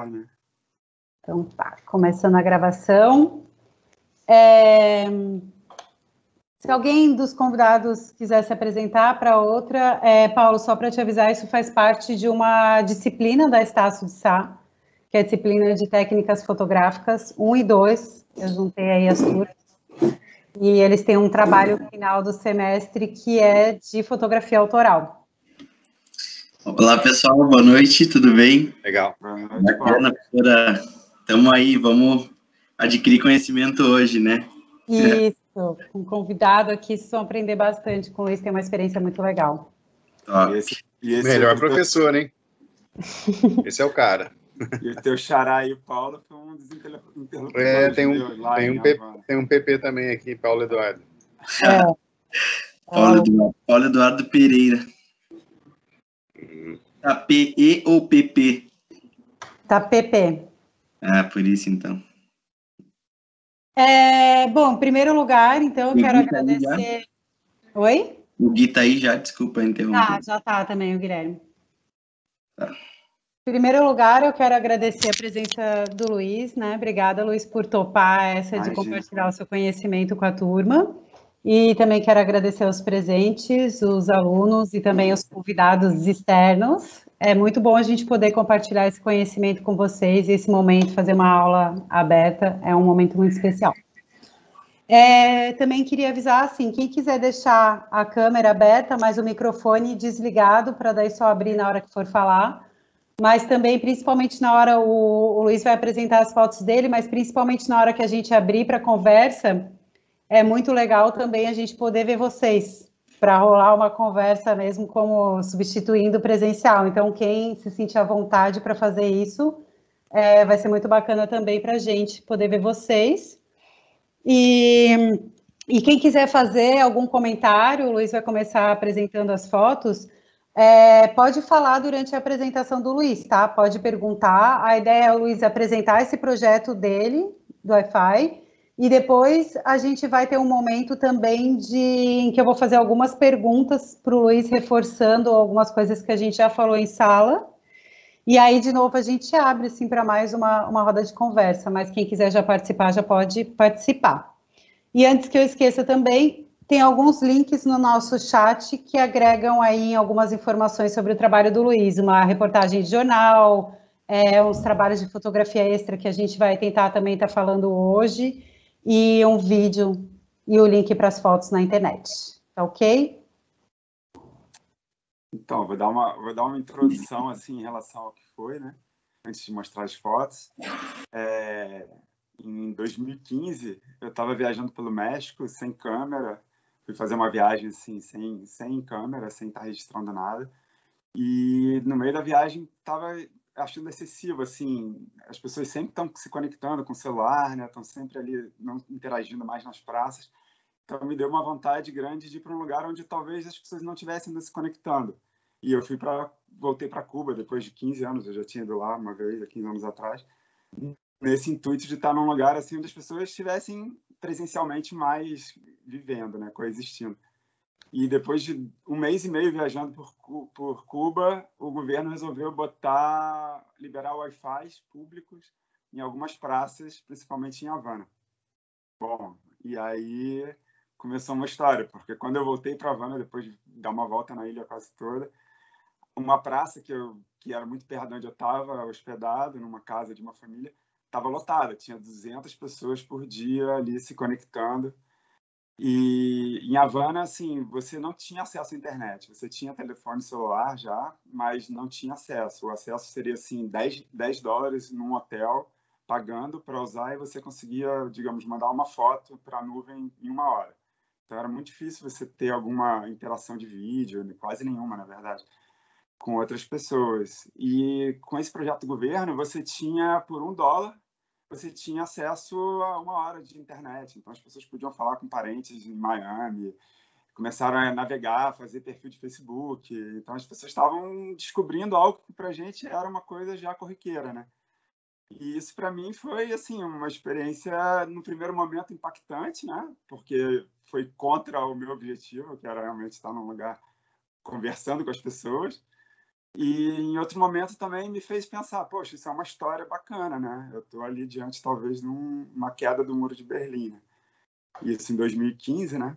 né? Então tá, começando a gravação. Se alguém dos convidados quiser se apresentar para outra, Paulo, só para te avisar, isso faz parte de uma disciplina da Estácio de Sá, que é a disciplina de técnicas fotográficas 1 e 2, eu juntei aí as turmas, e eles têm um trabalho final do semestre que é de fotografia autoral. Olá, pessoal, boa noite, tudo bem? Legal. Bacana, professora. Estamos aí, vamos adquirir conhecimento hoje, né? Isso, um convidado aqui, vocês vão aprender bastante com isso, tem uma experiência muito legal. E esse melhor professor, hein? Esse é o cara. E o teu xará aí, Paulo, foi um dos interlocutores. Tem um PP também aqui, Paulo Eduardo. Paulo Eduardo Pereira. Tá PE ou PP? Tá PP. Ah, por isso então. Bom, em primeiro lugar, então, eu quero agradecer... Oi? O Gui tá aí já, desculpa interromper. Já tá também, o Guilherme. Tá. Em primeiro lugar, eu quero agradecer a presença do Luiz, né? Obrigada, Luiz, por topar de compartilhar o seu conhecimento com a turma. E também quero agradecer aos presentes, os alunos e também os convidados externos. É muito bom a gente poder compartilhar esse conhecimento com vocês e esse momento, fazer uma aula aberta, é um momento muito especial. Também queria avisar, assim, quem quiser deixar a câmera aberta, mas o microfone desligado, para daí só abrir na hora que for falar, mas também, principalmente na hora, o Luiz vai apresentar as fotos dele, mas principalmente na hora que a gente abrir para a conversa, é muito legal também a gente poder ver vocês, para rolar uma conversa mesmo como substituindo o presencial. Então, quem se sentir à vontade para fazer isso, vai ser muito bacana também para a gente poder ver vocês. E quem quiser fazer algum comentário, o Luiz vai começar apresentando as fotos, pode falar durante a apresentação do Luiz, tá? Pode perguntar. A ideia é o Luiz apresentar esse projeto dele, do Wi-Fi, e depois a gente vai ter um momento também em que eu vou fazer algumas perguntas para o Luiz, reforçando algumas coisas que a gente já falou em sala. E aí, de novo, a gente abre assim, para mais uma roda de conversa, mas quem quiser já participar, já pode participar. E antes que eu esqueça também, tem alguns links no nosso chat que agregam aí algumas informações sobre o trabalho do Luiz, uma reportagem de jornal, uns trabalhos de fotografia extra que a gente vai tentar também estar falando hoje, e um vídeo e o link para as fotos na internet. Tá ok? Então, vou dar uma introdução assim, em relação ao que foi, né? Antes de mostrar as fotos. Em 2015, eu estava viajando pelo México sem câmera, fui fazer uma viagem assim, sem câmera, sem estar registrando nada, e no meio da viagem estava achando excessivo, assim, as pessoas sempre estão se conectando com o celular, né? Estão sempre ali, não interagindo mais nas praças, então me deu uma vontade grande de ir para um lugar onde talvez as pessoas não estivessem ainda se conectando, e eu voltei para Cuba depois de 15 anos, eu já tinha ido lá uma vez, há 15 anos atrás, nesse intuito de estar num lugar assim onde as pessoas estivessem presencialmente mais vivendo, né, coexistindo. E depois de um mês e meio viajando por Cuba, o governo resolveu liberar Wi-Fi públicos em algumas praças, principalmente em Havana. Bom, e aí começou uma história, porque quando eu voltei para Havana, depois de dar uma volta na ilha quase toda, uma praça que era muito perto de onde eu estava hospedado, numa casa de uma família, estava lotada, tinha 200 pessoas por dia ali se conectando. E em Havana, assim, você não tinha acesso à internet. Você tinha telefone celular já, mas não tinha acesso. O acesso seria, assim, $10 num hotel, pagando para usar, e você conseguia, digamos, mandar uma foto para a nuvem em 1 hora. Então, era muito difícil você ter alguma interação de vídeo, quase nenhuma, na verdade, com outras pessoas. E com esse projeto do governo, você tinha, por $1, você tinha acesso a 1 hora de internet. Então, as pessoas podiam falar com parentes em Miami, começaram a navegar, fazer perfil de Facebook. Então, as pessoas estavam descobrindo algo que, para a gente, era uma coisa já corriqueira, né? E isso, para mim, foi assim, uma experiência, no primeiro momento, impactante, né? Porque foi contra o meu objetivo, que era realmente estar num lugar conversando com as pessoas. E em outro momento também me fez pensar, poxa, isso é uma história bacana, né? Eu estou ali diante, talvez, de uma queda do Muro de Berlim, né? Isso em 2015, né?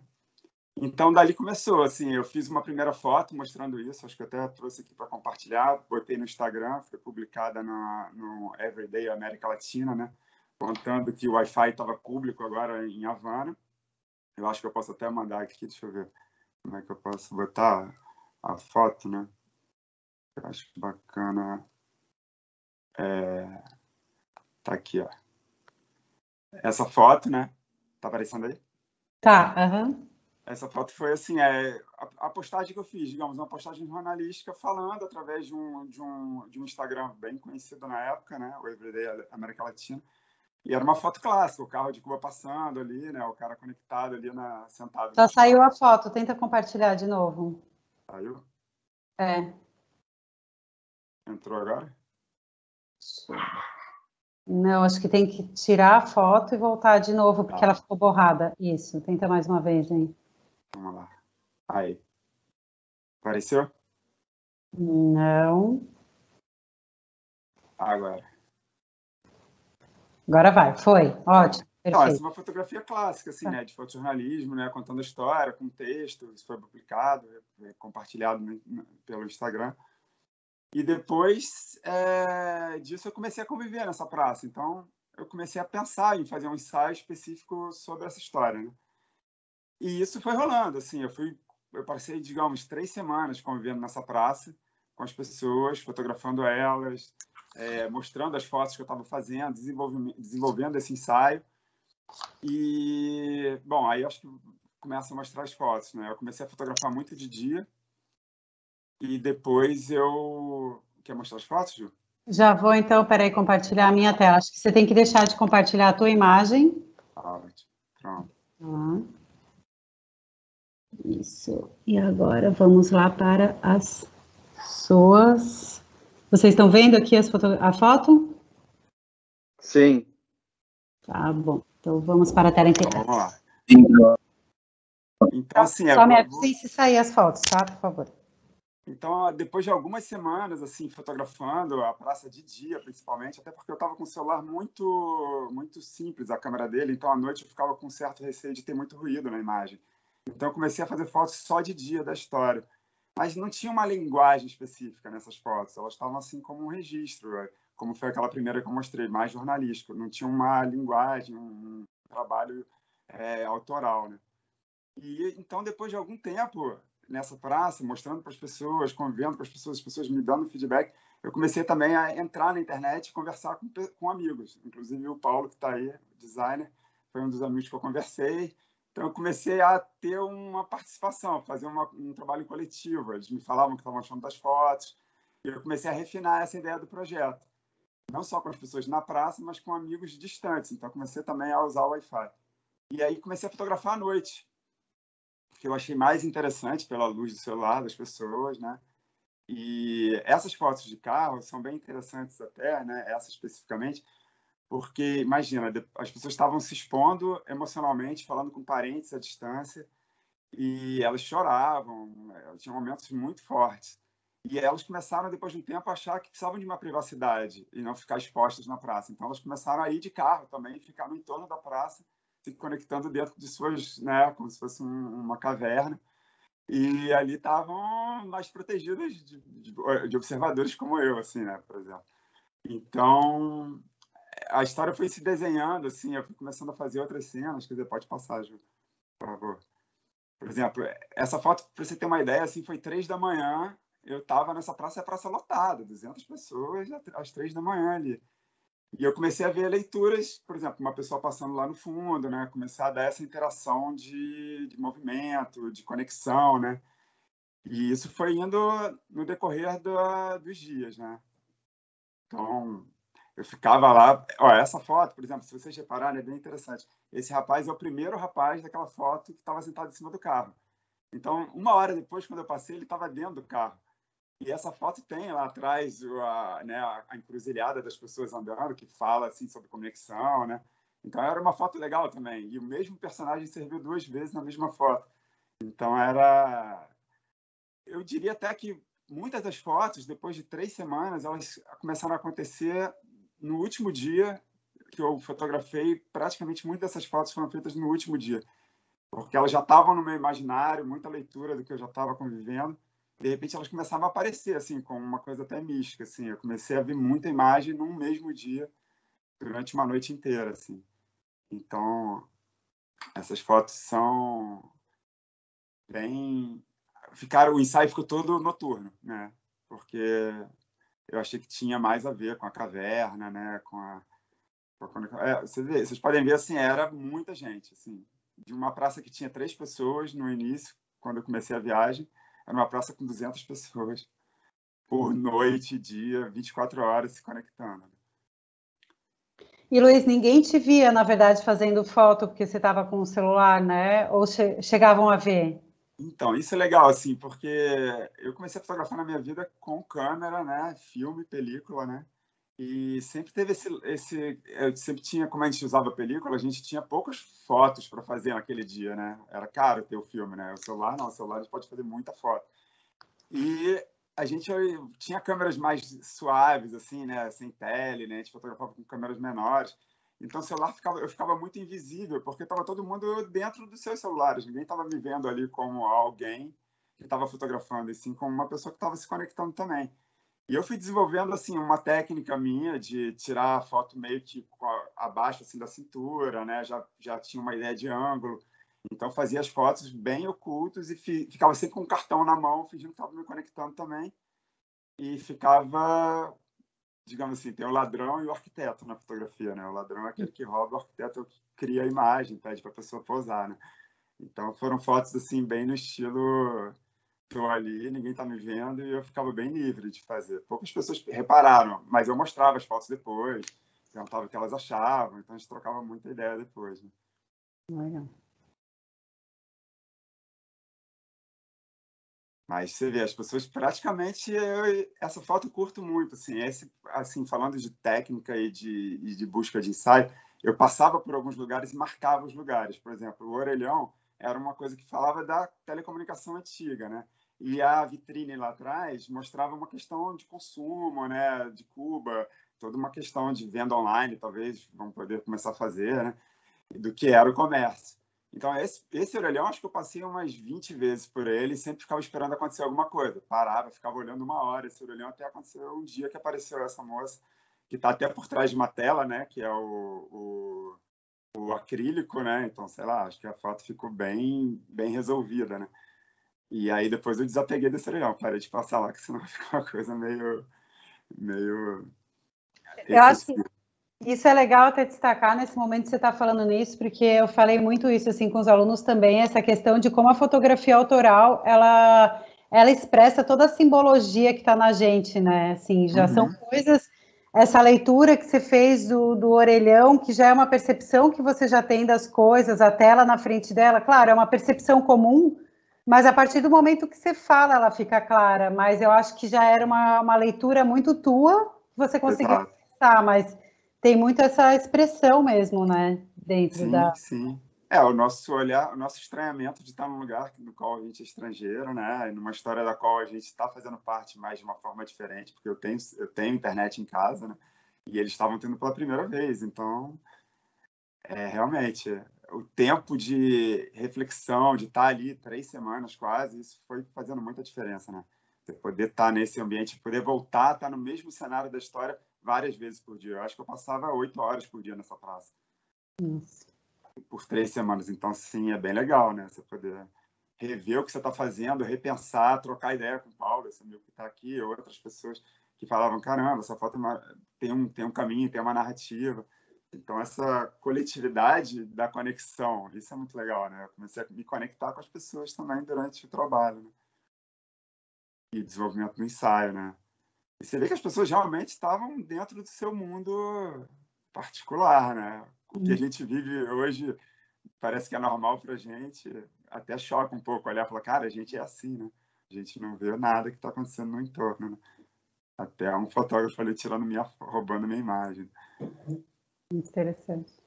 Então, dali começou, assim, eu fiz uma primeira foto mostrando isso, acho que eu até trouxe aqui para compartilhar, botei no Instagram, foi publicada no Everyday América Latina, né? Contando que o Wi-Fi estava público agora em Havana. Eu acho que eu posso até mandar aqui, deixa eu ver como é que eu posso botar a foto, né? Eu acho bacana. Tá aqui, ó. Essa foto, né? Tá aparecendo aí? Tá, aham. Essa foto foi assim, a postagem que eu fiz, digamos, uma postagem jornalística falando através de um Instagram bem conhecido na época, né? O Everyday América Latina. E era uma foto clássica, o carro de Cuba passando ali, né? O cara conectado ali, sentado Já no chão. saiu a foto, tenta compartilhar de novo. Saiu? É. Entrou agora? Não, acho que tem que tirar a foto e voltar de novo, porque Tá. ela ficou borrada. Isso, tenta mais uma vez, hein? Vamos lá. Aí. Apareceu? Não. Agora. Agora vai, foi. Ótimo, Então, essa é perfeito. uma fotografia clássica, assim, né, de fotojornalismo, né, contando a história, com texto, isso foi publicado, compartilhado pelo Instagram. E depois disso eu comecei a conviver nessa praça. Então, eu comecei a pensar em fazer um ensaio específico sobre essa história, né? E isso foi rolando, assim, eu passei, digamos, 3 semanas convivendo nessa praça, com as pessoas, fotografando elas, mostrando as fotos que eu estava fazendo, desenvolvendo esse ensaio. E, bom, aí acho que começa a mostrar as fotos, né? Eu comecei a fotografar muito de dia e depois eu... Quer mostrar as fotos, Ju? Já vou, então, peraí, compartilhar a minha tela. Acho que você tem que deixar de compartilhar a tua imagem. Ótimo. Pronto. Tá. Isso. E agora vamos lá para as suas. Vocês estão vendo aqui a foto? Sim. Tá bom. Então vamos para a tela Então, inteira. vamos lá. Então, assim, Só me avisem se sair as fotos, tá? Por favor. Então, depois de algumas semanas, assim, fotografando a praça de dia, principalmente, até porque eu estava com o celular muito simples, a câmera dele, então à noite eu ficava com certo receio de ter muito ruído na imagem. Então, eu comecei a fazer fotos só de dia da história. Mas não tinha uma linguagem específica nessas fotos, elas estavam assim como um registro, como foi aquela primeira que eu mostrei, mais jornalístico. Não tinha uma linguagem, um trabalho autoral, né? E então, depois de algum tempo nessa praça, mostrando para as pessoas, convivendo com as pessoas me dando feedback, eu comecei também a entrar na internet e conversar com amigos. Inclusive o Paulo, que está aí, designer, foi um dos amigos que eu conversei. Então, eu comecei a ter uma participação, fazer um trabalho coletivo. Eles me falavam o que estavam achando das fotos. E eu comecei a refinar essa ideia do projeto. Não só com as pessoas na praça, mas com amigos distantes. Então, eu comecei também a usar o Wi-Fi. E aí comecei a fotografar à noite, que eu achei mais interessante pela luz do celular das pessoas, né? E essas fotos de carro são bem interessantes até, né? Essa especificamente, porque, imagina, as pessoas estavam se expondo emocionalmente, falando com parentes à distância, e elas choravam, tinham momentos muito fortes. E elas começaram, depois de um tempo, a achar que precisavam de uma privacidade e não ficar expostas na praça. Então, elas começaram a ir de carro também, ficar no entorno da praça, se conectando dentro de suas, né, como se fosse uma caverna. E ali estavam mais protegidas de observadores como eu, assim, né, por exemplo. Então, a história foi se desenhando, assim, eu fui começando a fazer outras cenas, quer dizer, pode passar, Ju, por favor. Por exemplo, essa foto, para você ter uma ideia, assim, foi 3 da manhã, eu estava nessa praça, é praça lotada, 200 pessoas às 3 da manhã ali. E eu comecei a ver leituras, por exemplo, uma pessoa passando lá no fundo, né? Comecei a dar essa interação de movimento, de conexão, né? E isso foi indo no decorrer dos dias, né? Então, eu ficava lá... Ó, essa foto, por exemplo, se vocês repararem, é bem interessante. Esse rapaz é o primeiro rapaz daquela foto que estava sentado em cima do carro. Então, 1 hora depois, quando eu passei, ele estava dentro do carro. E essa foto tem lá atrás a encruzilhada das pessoas andando, que fala assim, sobre conexão, né? Então, era uma foto legal também. E o mesmo personagem serviu 2 vezes na mesma foto. Então, eu diria até que muitas das fotos, depois de 3 semanas, elas começaram a acontecer no último dia que eu fotografei. Praticamente muitas dessas fotos foram feitas no último dia, porque elas já estavam no meu imaginário, muita leitura do que eu já estava convivendo. De repente, elas começavam a aparecer, assim, como uma coisa até mística, assim. Eu comecei a ver muita imagem num mesmo dia, durante uma noite inteira, assim. Então, essas fotos são bem... o ensaio ficou todo noturno, né? Porque eu achei que tinha mais a ver com a caverna, né? Vocês podem ver, assim, era muita gente, assim. De uma praça que tinha 3 pessoas no início, quando eu comecei a viagem, era uma praça com 200 pessoas por noite, dia, 24 horas se conectando. E, Luiz, ninguém te via, na verdade, fazendo foto porque você estava com o celular, né? Ou chegavam a ver? Então, isso é legal, assim, porque eu comecei a fotografar na minha vida com câmera, né? Filme, película, né? E sempre teve eu sempre tinha, como a gente usava película, a gente tinha poucas fotos para fazer naquele dia, né? Era caro ter o filme, né? O celular não, o celular a gente pode fazer muita foto. E a gente tinha câmeras mais suaves, assim, né? Sem tele, né? A gente fotografava com câmeras menores. Então o celular eu ficava muito invisível, porque estava todo mundo dentro dos seus celulares. Ninguém estava me vendo ali como alguém que estava fotografando, e sim como uma pessoa que estava se conectando também. E eu fui desenvolvendo, assim, uma técnica minha de tirar a foto meio que abaixo, assim, da cintura, né? Já tinha uma ideia de ângulo. Então, fazia as fotos bem ocultas e ficava sempre com um cartão na mão, fingindo que estava me conectando também. E ficava, digamos assim, tem o ladrão e o arquiteto na fotografia, né? O ladrão é aquele que rouba, o arquiteto é o que cria a imagem, pede para a pessoa posar, né? Então, foram fotos, assim, bem no estilo... Estou ali, ninguém está me vendo, e eu ficava bem livre de fazer. Poucas pessoas repararam, mas eu mostrava as fotos depois, perguntava o que elas achavam, então a gente trocava muita ideia depois. Né? Legal. Mas você vê, as pessoas praticamente... essa foto eu curto muito. Assim, falando de técnica e de busca de ensaio, eu passava por alguns lugares e marcava os lugares. Por exemplo, o orelhão era uma coisa que falava da telecomunicação antiga, né? E a vitrine lá atrás mostrava uma questão de consumo, né? De Cuba, toda uma questão de venda online, talvez vão poder começar a fazer, né? Do que era o comércio. Então, esse orelhão, acho que eu passei umas 20 vezes por ele e sempre ficava esperando acontecer alguma coisa. Parava, ficava olhando uma hora esse orelhão, até aconteceu um dia que apareceu essa moça, que está até por trás de uma tela, né? Que é o acrílico, né? Então, sei lá, acho que a foto ficou bem resolvida, né? E aí depois eu desapeguei desse orelhão, parei de passar lá, que senão fica uma coisa meio Eu acho que excessiva. isso é legal até destacar nesse momento que você está falando nisso, porque eu falei muito isso assim com os alunos também, essa questão de como a fotografia autoral, ela expressa toda a simbologia que está na gente, né? Assim, já são coisas, essa leitura que você fez do orelhão, que já é uma percepção que você já tem das coisas, a tela na frente dela, claro, é uma percepção comum, mas a partir do momento que você fala, ela fica clara, mas eu acho que já era uma leitura muito tua, que você conseguiu Exato. expressar, mas tem muito essa expressão mesmo, né? Dentro Sim, da. sim. O nosso olhar, o nosso estranhamento de estar num lugar no qual a gente é estrangeiro, né? E numa história da qual a gente está fazendo parte, mas de uma forma diferente, porque eu tenho internet em casa, né? E eles estavam tendo pela primeira vez. Então, realmente, o tempo de reflexão, de estar ali 3 semanas quase, isso foi fazendo muita diferença, né? Você poder estar nesse ambiente, poder voltar a estar no mesmo cenário da história várias vezes por dia. Eu acho que eu passava 8 horas por dia nessa praça. Nossa. Por 3 semanas. Então, sim, é bem legal, né? Você poder rever o que você está fazendo, repensar, trocar ideia com o Paulo, esse amigo que está aqui, ou outras pessoas que falavam, caramba, essa foto tem um caminho, tem uma narrativa. Então, essa coletividade da conexão, isso é muito legal, né? Eu comecei a me conectar com as pessoas também durante o trabalho, né? E desenvolvimento do ensaio, né? E você vê que as pessoas realmente estavam dentro do seu mundo particular, né? O que a gente vive hoje parece que é normal para a gente, até choca um pouco olhar e falar, cara, a gente é assim, né? A gente não vê nada que está acontecendo no entorno, né? Até um fotógrafo ali roubando minha imagem. Interessante.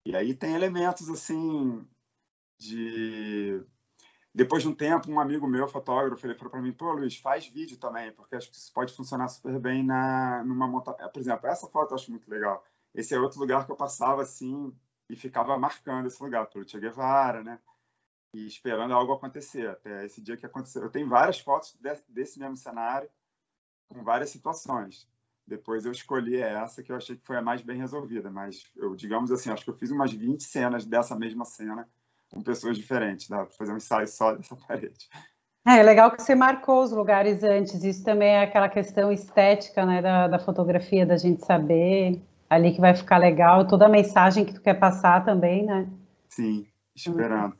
E aí tem elementos, assim, de Depois de um tempo, um amigo meu, fotógrafo, ele falou para mim, pô, Luiz, faz vídeo também, porque acho que isso pode funcionar super bem numa montagem. Por exemplo, essa foto eu acho muito legal. Esse é outro lugar que eu passava assim e ficava marcando esse lugar, pelo Che Guevara, né? E esperando algo acontecer, até esse dia que aconteceu. Eu tenho várias fotos desse mesmo cenário, com várias situações. Depois eu escolhi essa, que eu achei que foi a mais bem resolvida, mas eu, digamos assim, acho que eu fiz umas 20 cenas dessa mesma cena, com pessoas diferentes, dá para fazer um ensaio só dessa parede. É legal que você marcou os lugares antes, isso também é aquela questão estética, né, da fotografia, da gente saber ali que vai ficar legal, toda a mensagem que tu quer passar também, né? Sim, esperando.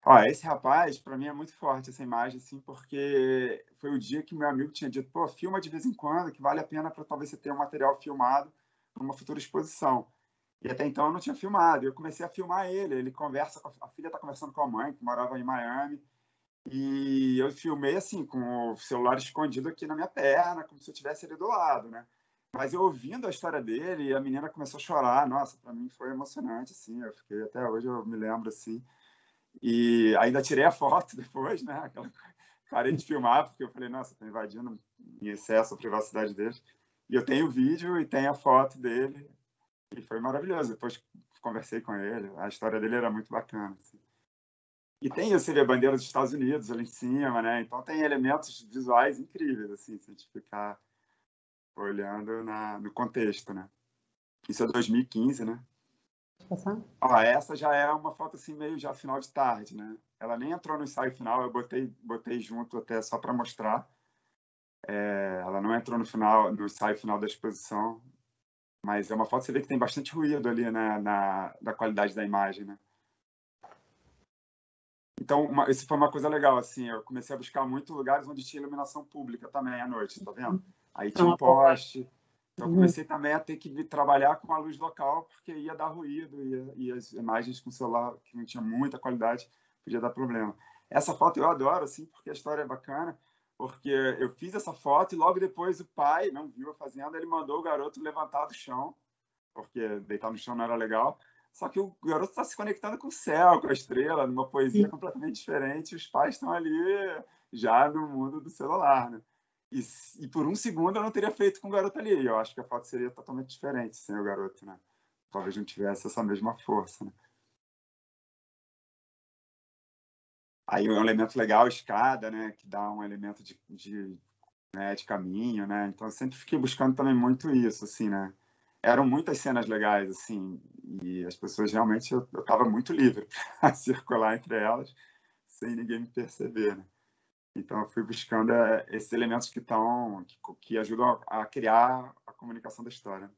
Ó, esse rapaz, para mim, é muito forte essa imagem, assim, porque foi o dia que meu amigo tinha dito, pô, filma de vez em quando, que vale a pena para talvez você ter um material filmado para uma futura exposição. E até então eu não tinha filmado. Eu comecei a filmar ele. Ele conversa com a filha, está conversando com a mãe, que morava em Miami. E eu filmei assim, com o celular escondido aqui na minha perna, como se eu tivesse ele do lado, né? Mas eu ouvindo a história dele, a menina começou a chorar. Nossa, para mim foi emocionante, assim. Eu fiquei até hoje, eu me lembro assim. E ainda tirei a foto depois, né? Parei de filmar porque eu falei, nossa, estou invadindo em excesso a privacidade dele. E eu tenho o vídeo e tenho a foto dele. E foi maravilhoso. Depois conversei com ele. A história dele era muito bacana. Assim. E tem isso, ele é a bandeira dos Estados Unidos ali em cima, né? Então tem elementos visuais incríveis, assim, se a gente ficar olhando no contexto, né? Isso é 2015, né? Ó, essa já é uma foto assim meio já final de tarde, né? Ela nem entrou no ensaio final, eu botei junto até só para mostrar. Ela não entrou no ensaio final da exposição, mas é uma foto, você vê que tem bastante ruído ali, né, da qualidade da imagem, né? Então, isso foi uma coisa legal, assim, eu comecei a buscar muito lugares onde tinha iluminação pública também à noite, tá vendo? Aí tinha um poste, então eu comecei também a ter que trabalhar com a luz local, porque ia dar ruído, e as imagens com o celular, que não tinha muita qualidade, podia dar problema. Essa foto eu adoro, assim, porque a história é bacana, porque eu fiz essa foto e logo depois o pai não viu a fazenda, ele mandou o garoto levantar do chão, porque deitar no chão não era legal. Só que o garoto está se conectando com o céu, com a estrela, numa poesia completamente diferente. Os pais estão ali já no mundo do celular, né? E por um segundo eu não teria feito com o garoto ali. Eu acho que a foto seria totalmente diferente sem o garoto, né? Talvez não tivesse essa mesma força, né? Aí um elemento legal, a escada, né? Que dá um elemento de caminho, né? Então eu sempre fiquei buscando também muito isso, assim, né? Eram muitas cenas legais, assim, e as pessoas realmente, eu estava muito livre para circular entre elas, sem ninguém me perceber, né? Então eu fui buscando esses elementos que ajudam a criar a comunicação da história.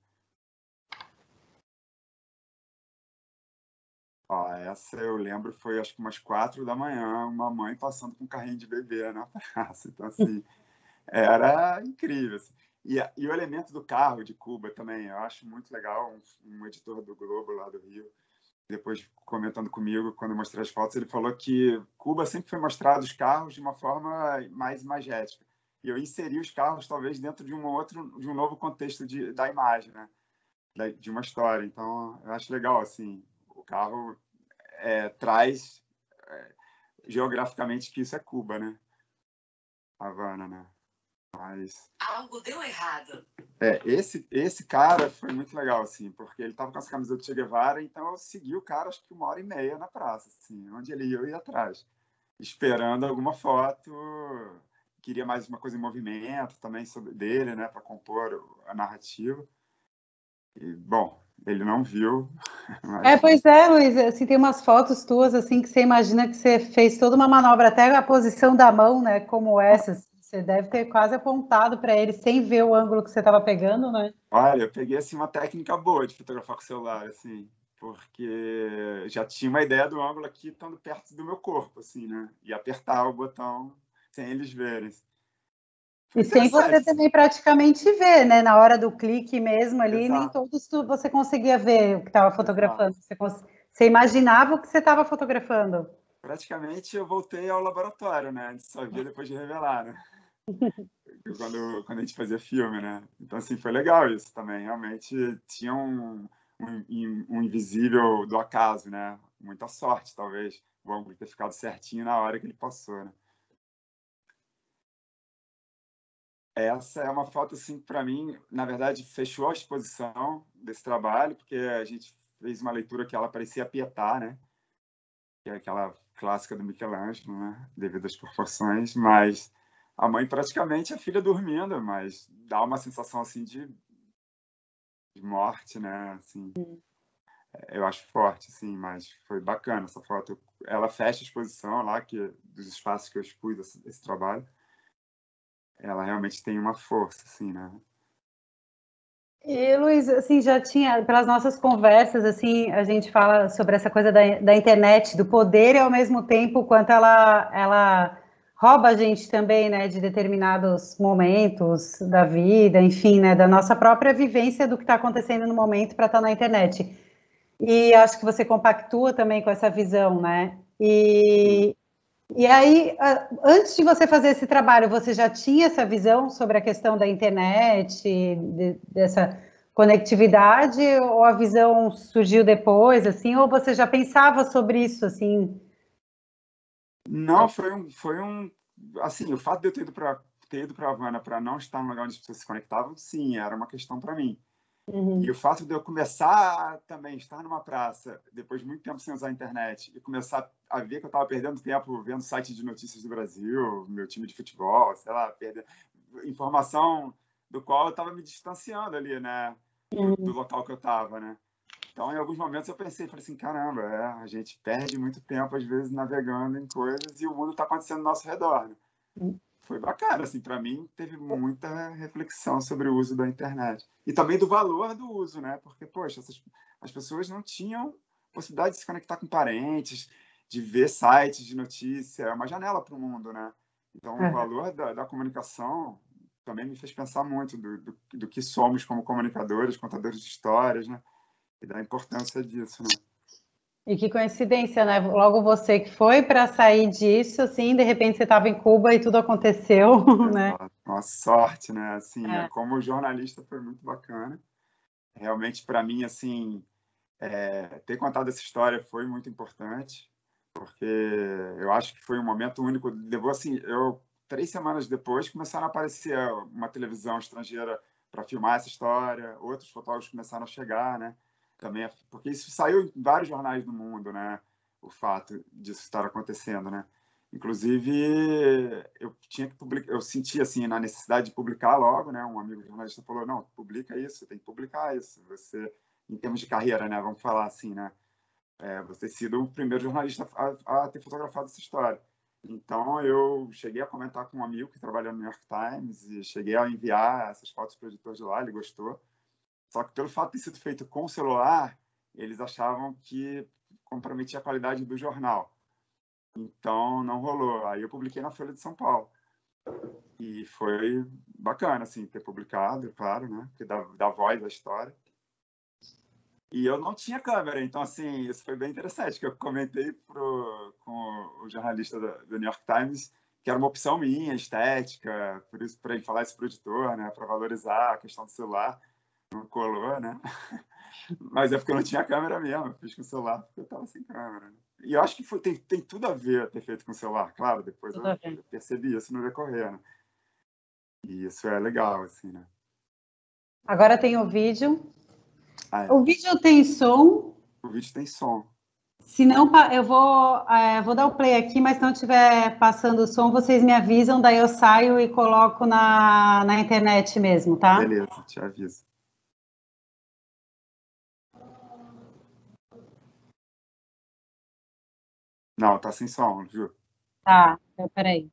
Ó, essa eu lembro, foi acho que umas 4 da manhã, uma mãe passando com um carrinho de bebê na praça, então assim, era incrível, assim. E o elemento do carro de Cuba também, eu acho muito legal. Um editor do Globo lá do Rio, depois comentando comigo, quando eu mostrei as fotos, ele falou que Cuba sempre foi mostrado os carros de uma forma mais imagética. E eu inseri os carros, talvez, dentro de de um novo contexto da imagem, né? De uma história. Então, eu acho legal, assim, o carro traz geograficamente que isso é Cuba, né? Havana, né? Mas... Algo deu errado. Esse cara foi muito legal, assim, porque ele estava com as camisas do Che Guevara, então eu segui o cara, acho que 1h30 na praça, assim, onde ele ia, eu ia atrás, esperando alguma foto. Queria mais uma coisa em movimento também sobre dele, né, para compor a narrativa. E, bom, ele não viu. Mas... Pois é, Luiz, assim, tem umas fotos tuas, assim, que você imagina que você fez toda uma manobra, até a posição da mão, né, como essa. Você deve ter quase apontado para ele sem ver o ângulo que você estava pegando, né? Olha, eu peguei assim uma técnica boa de fotografar com o celular, assim, porque já tinha uma ideia do ângulo aqui estando perto do meu corpo, assim, né? E apertar o botão sem eles verem. E sem você também praticamente ver, né? Na hora do clique mesmo ali, Exato. Nem todos você conseguia ver o que estava fotografando. Você imaginava o que você estava fotografando. Praticamente eu voltei ao laboratório, né? A gente só via depois de revelar, né? Quando a gente fazia filme, né? Então, assim, foi legal isso também. Realmente tinha um invisível do acaso, né? Muita sorte, talvez. o ângulo ter ficado certinho na hora que ele passou, né? Essa é uma foto, assim, para mim, na verdade, fechou a exposição desse trabalho, porque a gente fez uma leitura que ela parecia Pietà, né? Que é aquela clássica do Michelangelo, né? Devido às proporções, mas a mãe praticamente é a filha dormindo, mas dá uma sensação, assim, de morte, né? Assim, eu acho forte, assim, mas foi bacana essa foto. Ela fecha a exposição lá, dos espaços que eu expus esse trabalho. Ela realmente tem uma força, assim, né? E, Luiz, assim, já tinha, pelas nossas conversas, assim, a gente fala sobre essa coisa da internet, do poder e, ao mesmo tempo, quanto ela rouba a gente também, né, de determinados momentos da vida, enfim, né, da nossa própria vivência do que está acontecendo no momento para estar na internet. E acho que você compactua também com essa visão, né? E aí, antes de você fazer esse trabalho, você já tinha essa visão sobre a questão da internet, dessa conectividade, ou a visão surgiu depois, assim, ou você já pensava sobre isso, assim? Não, assim, o fato de eu ter ido para Havana para não estar no lugar onde as pessoas se conectavam, sim, era uma questão para mim. E o fato de eu começar a também estar numa praça, depois de muito tempo sem usar a internet, e começar a ver que eu estava perdendo tempo vendo site de notícias do Brasil, meu time de futebol, sei lá, perdendo informação do qual eu estava me distanciando ali, né, do local que eu estava, né. Então, em alguns momentos eu pensei, falei assim, caramba, a gente perde muito tempo, às vezes, navegando em coisas e o mundo está acontecendo ao nosso redor, né? Foi bacana, assim, para mim teve muita reflexão sobre o uso da internet. E também do valor do uso, né? Porque, poxa, as pessoas não tinham possibilidade de se conectar com parentes, de ver sites de notícia, é uma janela para o mundo, né? Então, o valor da comunicação também me fez pensar muito do que somos como comunicadores, contadores de histórias, né? E da importância disso, né? E que coincidência, né? Logo você que foi para sair disso, assim, de repente você estava em Cuba e tudo aconteceu, né? Uma sorte, né? Assim, como jornalista foi muito bacana. Realmente, para mim, assim, ter contado essa história foi muito importante, porque eu acho que foi um momento único. Levou, assim, 3 semanas depois, começaram a aparecer uma televisão estrangeira para filmar essa história, outros fotógrafos começaram a chegar, né? Também, porque isso saiu em vários jornais do mundo, né? O fato disso estar acontecendo, né? Inclusive, eu tinha que publicar, eu senti assim na necessidade de publicar logo, né? Um amigo jornalista falou: "Não, publica isso, tem que publicar isso. Você, em termos de carreira, né? Vamos falar assim, né? Você ter sido o primeiro jornalista a ter fotografado essa história." Então, eu cheguei a comentar com um amigo que trabalha no New York Times e cheguei a enviar essas fotos para o editor de lá, ele gostou. Só que pelo fato de ter sido feito com o celular, eles achavam que comprometia a qualidade do jornal. Então, não rolou. Aí eu publiquei na Folha de São Paulo. E foi bacana, assim, ter publicado, claro, né? Porque dá voz à história. E eu não tinha câmera, então, assim, isso foi bem interessante, que eu comentei com o jornalista do New York Times que era uma opção minha, estética, por isso, para ele falar isso para o editor, né? Para valorizar a questão do celular. Não colou, né? Mas é porque eu não tinha câmera mesmo. Eu fiz com o celular porque eu estava sem câmera. Né? E eu acho que tem tudo a ver ter feito com o celular. Claro, depois eu percebi isso no decorrer, né? E isso é legal, assim, né? Agora tem o vídeo. É. O vídeo tem som. O vídeo tem som. Se não, eu vou dar o play aqui, mas se não estiver passando o som, vocês me avisam, daí eu saio e coloco na internet mesmo, tá? Beleza, te aviso. Não, tá sem som, Ju. Tá, então peraí.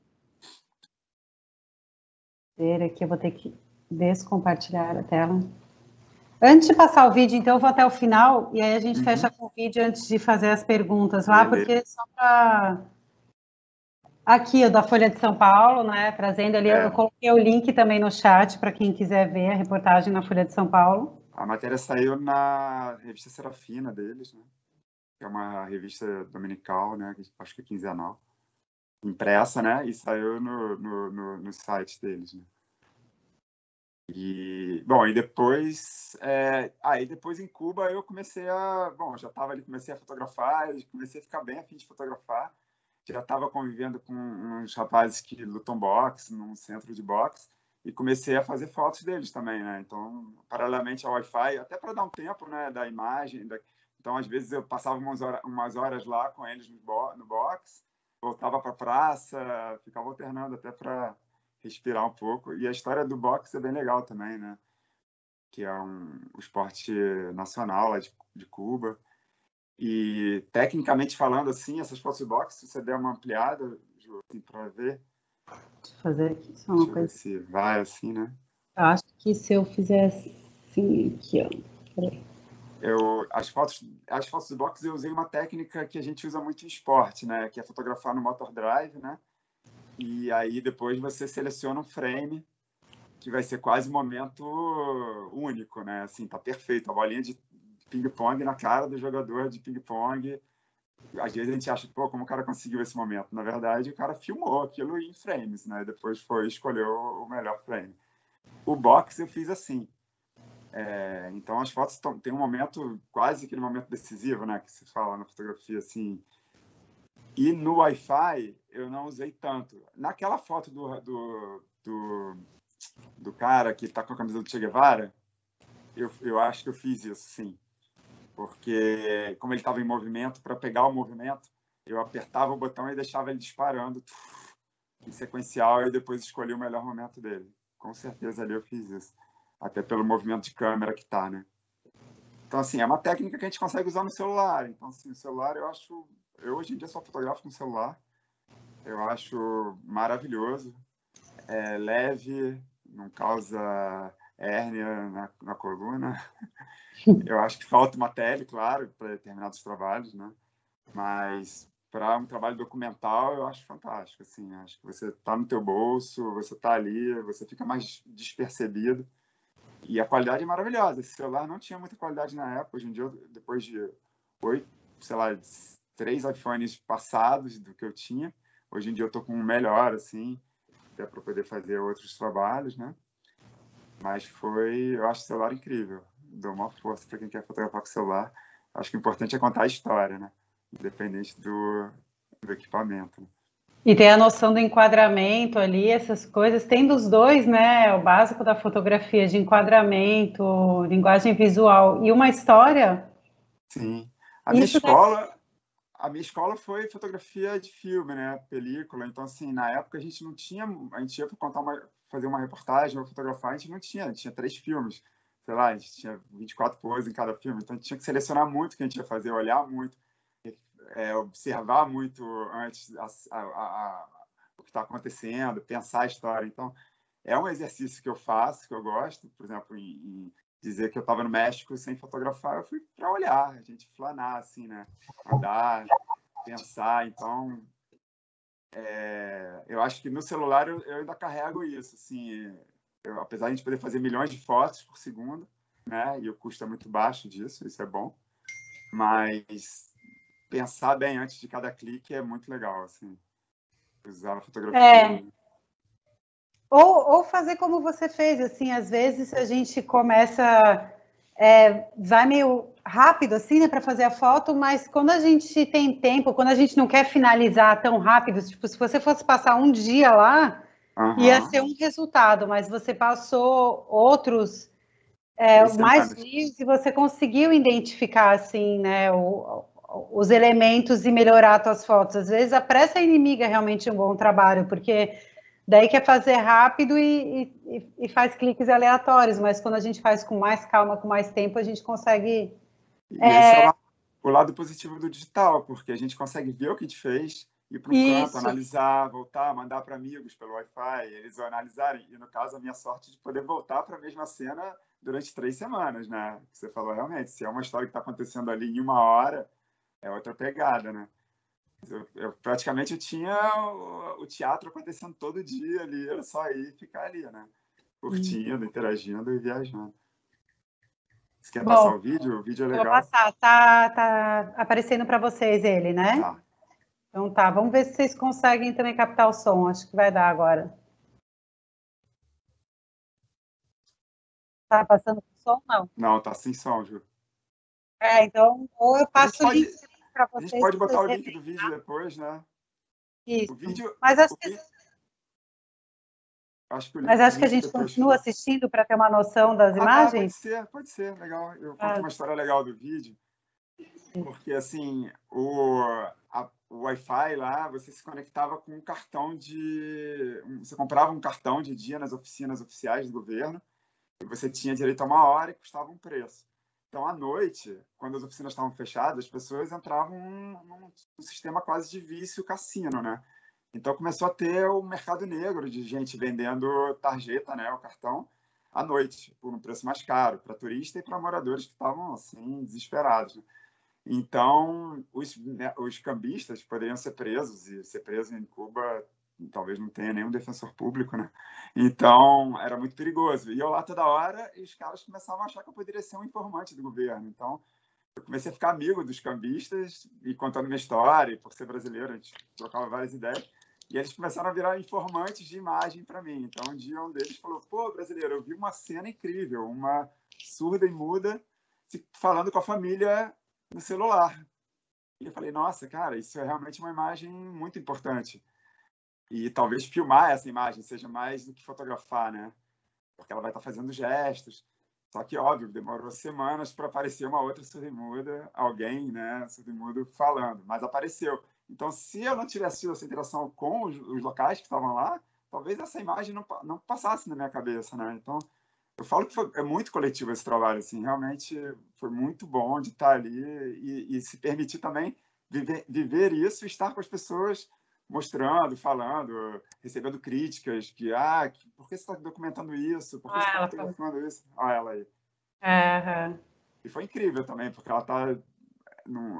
Aqui eu vou ter que descompartilhar a tela. Antes de passar o vídeo, então, eu vou até o final e aí a gente fecha com o vídeo antes de fazer as perguntas lá, porque só para... Aqui, o da Folha de São Paulo, né, trazendo ali, eu coloquei o link também no chat para quem quiser ver a reportagem na Folha de São Paulo. A matéria saiu na revista Serafina deles, né? Que é uma revista dominical, né? Acho que é quinzenal. Impressa, né? E saiu no site deles, né? E, bom, e depois, depois em Cuba eu comecei já estava ali, comecei a fotografar, comecei a ficar bem a fim de fotografar. Já estava convivendo com uns rapazes que lutam boxe, num centro de boxe, e comecei a fazer fotos deles também, né? Então, paralelamente ao Wi-Fi, até para dar um tempo, né, da imagem. Então, às vezes eu passava umas horas lá com eles no boxe, voltava para a praça, ficava alternando até para respirar um pouco. E a história do boxe é bem legal também, né? Que é um esporte nacional lá de Cuba. E, tecnicamente falando, assim, essas fotos de boxe, se você der uma ampliada, Ju, assim, para ver. Deixa eu fazer aqui só uma Deixa eu ver coisa. se vai assim, né? Eu acho que se eu fizesse assim, aqui, ó. Peraí. As fotos de boxe eu usei uma técnica que a gente usa muito em esporte, né? Que é fotografar no motor drive, né? E aí depois você seleciona um frame que vai ser quase um momento único, né? Assim, tá perfeito, a bolinha de ping-pong na cara do jogador de ping-pong. Às vezes a gente acha, pô, como o cara conseguiu esse momento? Na verdade, o cara filmou aquilo em frames, né? Depois escolheu o melhor frame. O boxe eu fiz assim. Então as fotos tem um momento, quase aquele momento decisivo, né? Que se fala na fotografia, assim. E no Wi-Fi eu não usei tanto. Naquela foto do cara que está com a camisa do Che Guevara, eu acho que eu fiz isso, sim. Porque, como ele estava em movimento, para pegar o movimento, eu apertava o botão e deixava ele disparando em sequencial e depois escolhi o melhor momento dele. Com certeza ali eu fiz isso. Até pelo movimento de câmera que tá, né? Então, assim, é uma técnica que a gente consegue usar no celular. Então, assim, o celular eu hoje em dia só fotografo com celular. Eu acho maravilhoso. É leve, não causa hérnia na coluna. Eu acho que falta uma tele, claro, para determinados trabalhos, né? Mas para um trabalho documental, eu acho fantástico. Assim, acho que você está no teu bolso, você está ali, você fica mais despercebido. E a qualidade é maravilhosa. Esse celular não tinha muita qualidade na época. Hoje em dia, depois de 3 iPhones passados do que eu tinha, hoje em dia eu estou com um melhor, assim, até para poder fazer outros trabalhos, né? Mas eu acho o celular incrível. Dou uma força para quem quer fotografar com o celular. Acho que o importante é contar a história, né? Independente do equipamento. E tem a noção do enquadramento ali, essas coisas. Tem dos dois, né? O básico da fotografia de enquadramento, linguagem visual e uma história. Sim. Isso A minha escola foi fotografia de filme, né? Película. Então, assim, na época a gente não tinha... A gente ia fazer uma reportagem ou fotografar, a gente tinha 3 filmes. Sei lá, a gente tinha 24 poses em cada filme. Então, a gente tinha que selecionar muito o que a gente ia fazer, olhar muito, observar muito antes o que está acontecendo, pensar a história. Então, é um exercício que eu faço, que eu gosto. Por exemplo, em dizer que eu estava no México sem fotografar, eu fui para olhar, a gente flanar, assim, né? Andar, pensar. Então, eu acho que no celular eu ainda carrego isso, assim. Apesar de a gente poder fazer milhões de fotos por segundo, né? E o custo é muito baixo disso, isso é bom. Mas pensar bem antes de cada clique é muito legal, assim. Usar a fotografia. Ou fazer como você fez, assim, às vezes a gente começa, vai meio rápido, assim, né, para fazer a foto, mas quando a gente tem tempo, quando a gente não quer finalizar tão rápido, tipo, se você fosse passar um dia lá, ia ser um resultado, mas você passou outros, mais dias, e você conseguiu identificar, assim, né, os elementos e melhorar suas fotos. Às vezes a pressa é inimiga realmente de um bom trabalho, porque daí quer fazer rápido e faz cliques aleatórios, mas quando a gente faz com mais calma, com mais tempo, a gente consegue... E esse é o lado positivo do digital, porque a gente consegue ver o que a gente fez, ir para um canto, analisar, voltar, mandar para amigos pelo Wi-Fi, eles analisarem. E, no caso, a minha sorte de poder voltar para a mesma cena durante 3 semanas, né? Você falou, realmente, se é uma história que está acontecendo ali em 1 hora, é outra pegada, né? Praticamente eu tinha o teatro acontecendo todo dia ali, era só ir e ficar ali, né? Curtindo, interagindo e viajando. Você quer passar o vídeo? O vídeo é legal. Vou passar, tá aparecendo para vocês ele, né? Tá. Então tá, vamos ver se vocês conseguem também captar o som, acho que vai dar agora. Tá passando com som, não? Não, tá sem som, Ju. Então, ou eu passo o link para vocês. A gente pode botar o link do vídeo depois, né? Isso. O vídeo... Mas acho que a gente depois... continua assistindo para ter uma noção das imagens? Pode ser, legal. Eu conto uma história legal do vídeo. Porque, assim, o Wi-Fi lá, você se conectava com um cartão de... Você comprava um cartão de dia nas oficinas oficiais do governo, e você tinha direito a 1 hora e custava um preço. Então, à noite, quando as oficinas estavam fechadas, as pessoas entravam num sistema quase de vício cassino, né? Então, começou a ter o mercado negro de gente vendendo tarjeta, né, o cartão, à noite, por um preço mais caro, para turista e para moradores que estavam, assim, desesperados, né? Então, os cambistas poderiam ser presos, e ser preso em Cuba talvez não tenha nenhum defensor público, né? Então, era muito perigoso. E eu lá toda hora, e os caras começavam a achar que eu poderia ser um informante do governo. Então, eu comecei a ficar amigo dos cambistas e contando minha história, e por ser brasileiro, a gente trocava várias ideias. E eles começaram a virar informantes de imagem para mim. Então, um dia um deles falou, pô, brasileiro, eu vi uma cena incrível, uma surda e muda falando com a família no celular. E eu falei, nossa, cara, isso é realmente uma imagem muito importante. E talvez filmar essa imagem seja mais do que fotografar, né? Porque ela vai estar fazendo gestos. Só que, óbvio, demorou semanas para aparecer uma outra surda-muda, alguém, né, surdo-mudo falando, mas apareceu. Então, se eu não tivesse tido essa interação com os locais que estavam lá, talvez essa imagem não passasse na minha cabeça, né? Então, eu falo que é muito coletivo esse trabalho, assim, realmente foi muito bom de estar ali e se permitir também viver isso e estar com as pessoas mostrando, falando, recebendo críticas, por que você está documentando isso? Por que você está fotografando isso? Ela aí. E foi incrível também, porque ela está...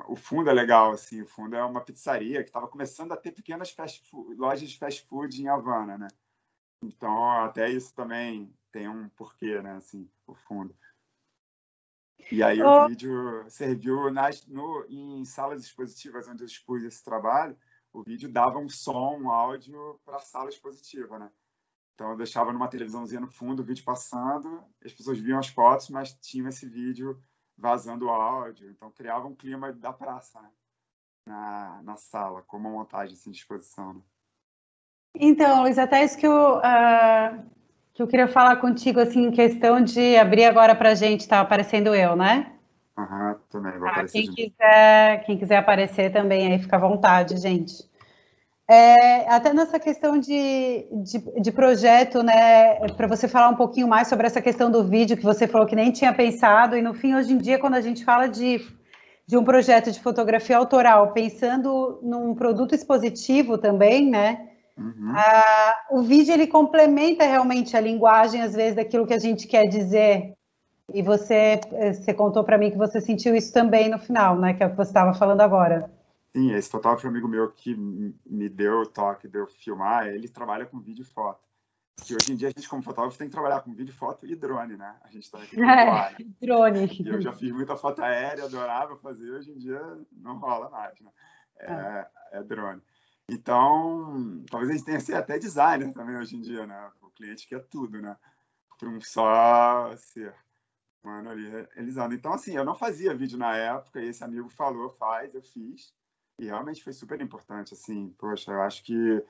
O fundo é legal, assim, o fundo é uma pizzaria que estava começando a ter pequenas lojas de fast food em Havana, né? Então, até isso também tem um porquê, né, assim, o fundo. E aí o vídeo serviu em salas expositivas onde eu expus esse trabalho, o vídeo dava um som, um áudio para a sala expositiva, né? Então, eu deixava numa televisãozinha no fundo o vídeo passando, as pessoas viam as fotos, mas tinha esse vídeo vazando o áudio. Então, criava um clima da praça, né? na sala, como uma montagem assim, de exposição. Né? Então, Luiz, até isso que eu queria falar contigo, assim, em questão de abrir agora para a gente, tá aparecendo eu, né? Também vou aparecer. Quem quiser aparecer também, aí fica à vontade, gente. Até nessa questão de projeto, né, para você falar um pouquinho mais sobre essa questão do vídeo, que você falou que nem tinha pensado, e no fim, hoje em dia, quando a gente fala de um projeto de fotografia autoral, pensando num produto expositivo também, né, o vídeo, ele complementa realmente a linguagem, às vezes, daquilo que a gente quer dizer, e você contou para mim que você sentiu isso também no final, né, que é o que você estava falando agora. Sim, esse fotógrafo amigo meu que me deu o toque de eu filmar, ele trabalha com vídeo e foto. Que hoje em dia a gente, como fotógrafo, tem que trabalhar com vídeo, foto e drone, né? A gente também tem que voar, né? Drone. E eu já fiz muita foto aérea, adorava fazer, hoje em dia não rola mais, né? É drone. Então, talvez a gente tenha que ser até designer também hoje em dia, né? O cliente quer tudo, né? Para um só ser humano ali realizando. Então, assim, eu não fazia vídeo na época, e esse amigo falou, eu fiz. E realmente foi super importante, assim, poxa, eu acho que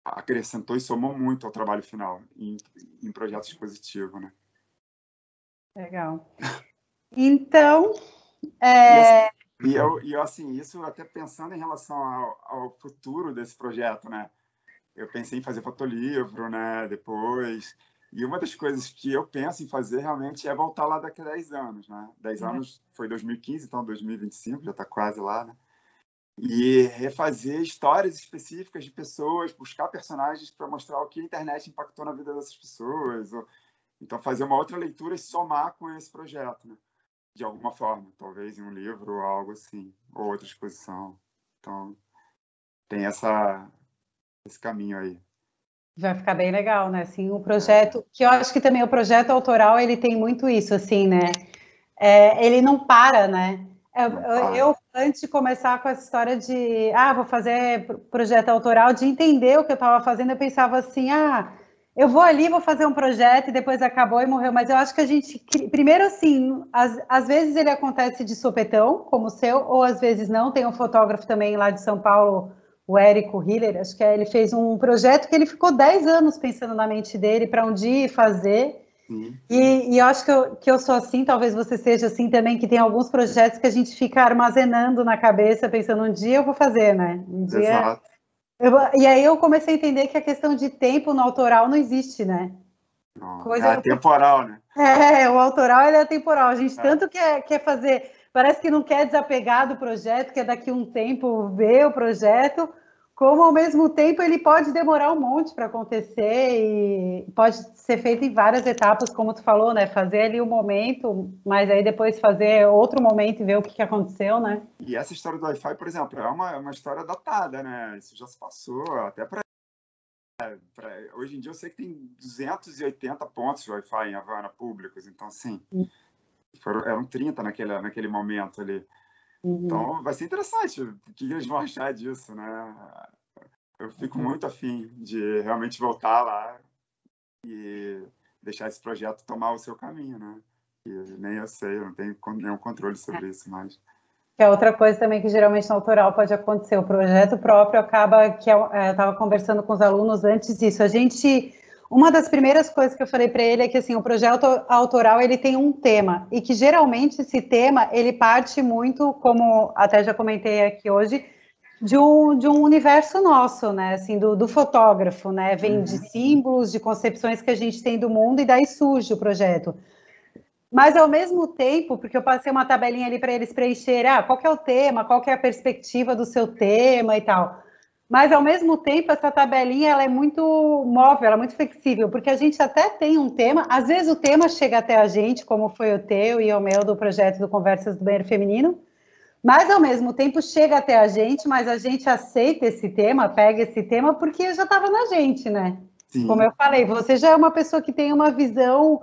acrescentou e somou muito ao trabalho final em projetos positivos, né? Legal. Então, E assim, isso até pensando em relação ao futuro desse projeto, né? Eu pensei em fazer fotolivro, né? Depois. E uma das coisas que eu penso em fazer realmente é voltar lá daqui a 10 anos, né? 10 anos foi 2015, então 2025, já está quase lá, né? E refazer histórias específicas de pessoas, buscar personagens para mostrar o que a internet impactou na vida dessas pessoas. Então, fazer uma outra leitura e somar com esse projeto, né? De alguma forma, talvez em um livro ou algo assim, ou outra exposição. Então, tem esse caminho aí. Vai ficar bem legal, né? Assim, o projeto, que eu acho que também o projeto autoral, ele tem muito isso, assim, né? Ele não para, né? Eu, antes de começar com essa história de, vou fazer projeto autoral, de entender o que eu estava fazendo, eu pensava assim, eu vou ali, vou fazer um projeto e depois acabou e morreu. Mas eu acho que a gente, primeiro assim, às vezes ele acontece de sopetão, como o seu, ou às vezes não. Tem um fotógrafo também lá de São Paulo, o Érico Hiller, acho que ele fez um projeto que ele ficou 10 anos pensando na mente dele para um dia fazer. E eu acho que eu sou assim, talvez você seja assim também, que tem alguns projetos que a gente fica armazenando na cabeça, pensando, um dia eu vou fazer, né? Um dia... Exato. E aí eu comecei a entender que a questão de tempo no autoral não existe, né? Não, é atemporal, né? O autoral ele é atemporal. A gente tanto quer fazer, parece que não quer desapegar do projeto, quer daqui um tempo ver o projeto, como ao mesmo tempo ele pode demorar um monte para acontecer e pode ser feito em várias etapas, como tu falou, né? Fazer ali o momento, mas aí depois fazer outro momento e ver o que aconteceu, né? E essa história do Wi-Fi, por exemplo, é uma história datada, né? Isso já se passou até para... Hoje em dia eu sei que tem 280 pontos de Wi-Fi em Havana públicos, então assim, eram 30 naquele momento ali. Então vai ser interessante o que eles vão achar disso, né? Eu fico muito afim de realmente voltar lá e deixar esse projeto tomar o seu caminho, né? E nem eu sei, eu não tenho nenhum controle sobre isso, mas... Que é outra coisa também que geralmente no autoral pode acontecer, o projeto próprio acaba, que eu estava conversando com os alunos antes disso, uma das primeiras coisas que eu falei para ele é que assim, o projeto autoral ele tem um tema, e que geralmente esse tema ele parte muito, como até já comentei aqui hoje, de um universo nosso, né, assim, do fotógrafo, né, vem de símbolos, de concepções que a gente tem do mundo, e daí surge o projeto. Mas, ao mesmo tempo, porque eu passei uma tabelinha ali para eles preencherem, qual que é o tema, qual que é a perspectiva do seu tema e tal. Mas, ao mesmo tempo, essa tabelinha ela é muito móvel, ela é muito flexível, porque a gente até tem um tema, às vezes o tema chega até a gente, como foi o teu e o meu do projeto do Conversas do Banheiro Feminino, mas, ao mesmo tempo, chega até a gente, mas a gente aceita esse tema, pega esse tema, porque já estava na gente, né? Sim. Como eu falei, você já é uma pessoa que tem uma visão...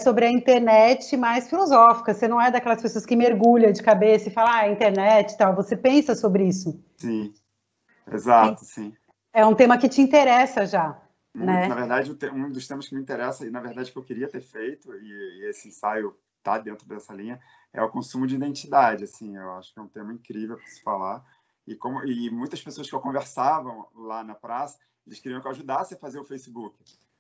sobre a internet mais filosófica, você não é daquelas pessoas que mergulha de cabeça e fala, internet e tal, você pensa sobre isso. Sim, exato, sim. É um tema que te interessa já, muito, né? Na verdade, um dos temas que me interessa, e na verdade que eu queria ter feito, e esse ensaio está dentro dessa linha, é o consumo de identidade, assim, eu acho que é um tema incrível para se falar, e muitas pessoas que eu conversava lá na praça, eles queriam que eu ajudasse a fazer o Facebook.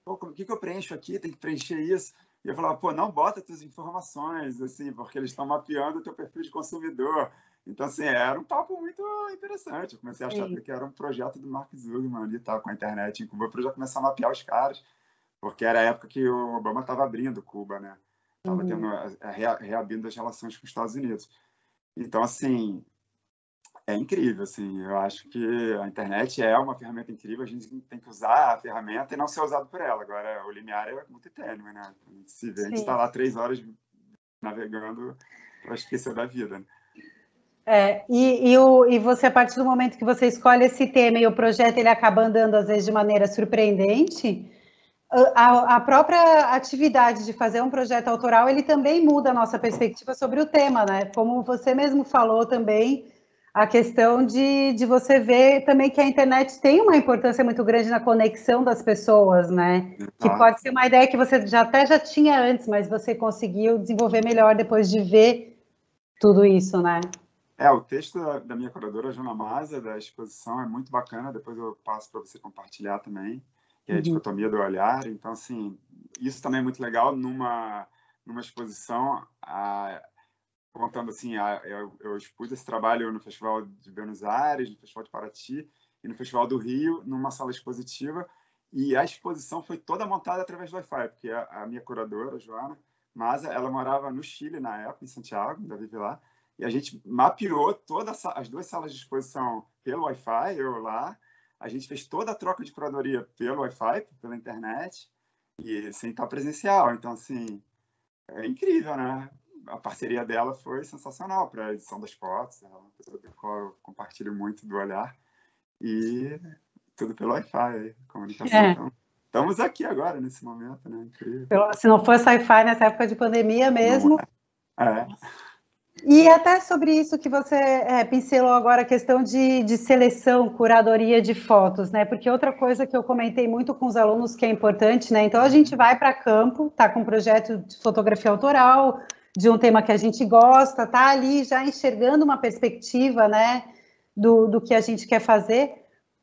O que eu preencho aqui? Tem que preencher isso. E eu falava, não bota tuas informações, assim, porque eles estão mapeando o teu perfil de consumidor. Então, assim, era um papo muito interessante. Eu comecei a achar que era um projeto do Mark Zuckerman ali, tá, com a internet em Cuba, para já começar a mapear os caras, porque era a época que o Obama estava abrindo Cuba, né? Estava reabrindo as relações com os Estados Unidos. Então, assim, é incrível, assim, eu acho que a internet é uma ferramenta incrível, a gente tem que usar a ferramenta e não ser usado por ela. Agora, o limiar é muito tênue, né? Se vê, a gente está lá 3 horas navegando para esquecer da vida, né? E você, a partir do momento que você escolhe esse tema e o projeto ele acaba andando, às vezes, de maneira surpreendente, a própria atividade de fazer um projeto autoral, ele também muda a nossa perspectiva sobre o tema, né? Como você mesmo falou também, a questão de você ver também que a internet tem uma importância muito grande na conexão das pessoas, né? Que pode ser uma ideia que você já tinha antes, mas você conseguiu desenvolver melhor depois de ver tudo isso, né? O texto da minha curadora, Joana Maza, da exposição, é muito bacana, depois eu passo para você compartilhar também, que é a dicotomia do olhar. Então, assim, isso também é muito legal numa exposição, contando assim, eu expus esse trabalho no Festival de Buenos Aires, no Festival de Paraty e no Festival do Rio, numa sala expositiva, e a exposição foi toda montada através do Wi-Fi, porque a minha curadora, Joana Maza, ela morava no Chile na época, em Santiago, ainda vive lá, e a gente mapeou todas as 2 salas de exposição pelo Wi-Fi, eu lá, a gente fez toda a troca de curadoria pelo Wi-Fi, pela internet, e sem estar presencial, então assim, é incrível, né? A parceria dela foi sensacional para a edição das fotos, ela é uma pessoa com a qual eu compartilho muito do olhar, e tudo pelo Wi-Fi, comunicação. Então, estamos aqui agora, nesse momento, né? Incrível. Se não fosse Wi-Fi nessa época de pandemia mesmo... E até sobre isso que você pincelou agora, a questão de seleção, curadoria de fotos, né? Porque outra coisa que eu comentei muito com os alunos que é importante, né? Então a gente vai para campo, tá com um projeto de fotografia autoral, de um tema que a gente gosta, tá ali já enxergando uma perspectiva, né? Do que a gente quer fazer.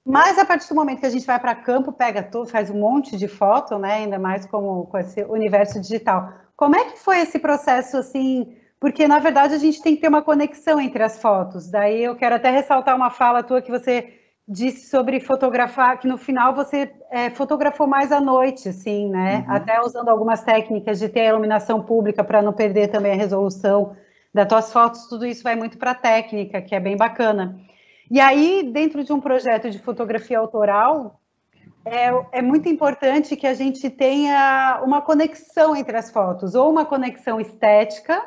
Mas a partir do momento que a gente vai para campo, pega tudo, faz um monte de foto, né? Ainda mais com esse universo digital. Como é que foi esse processo, assim? Porque, na verdade, a gente tem que ter uma conexão entre as fotos. Daí eu quero até ressaltar uma fala tua que você disse sobre fotografar, que no final você fotografou mais à noite, assim, né? Uhum. Até usando algumas técnicas de ter a iluminação pública para não perder também a resolução das tuas fotos. Tudo isso vai muito para a técnica, que é bem bacana. E aí, dentro de um projeto de fotografia autoral, é muito importante que a gente tenha uma conexão entre as fotos, ou uma conexão estética,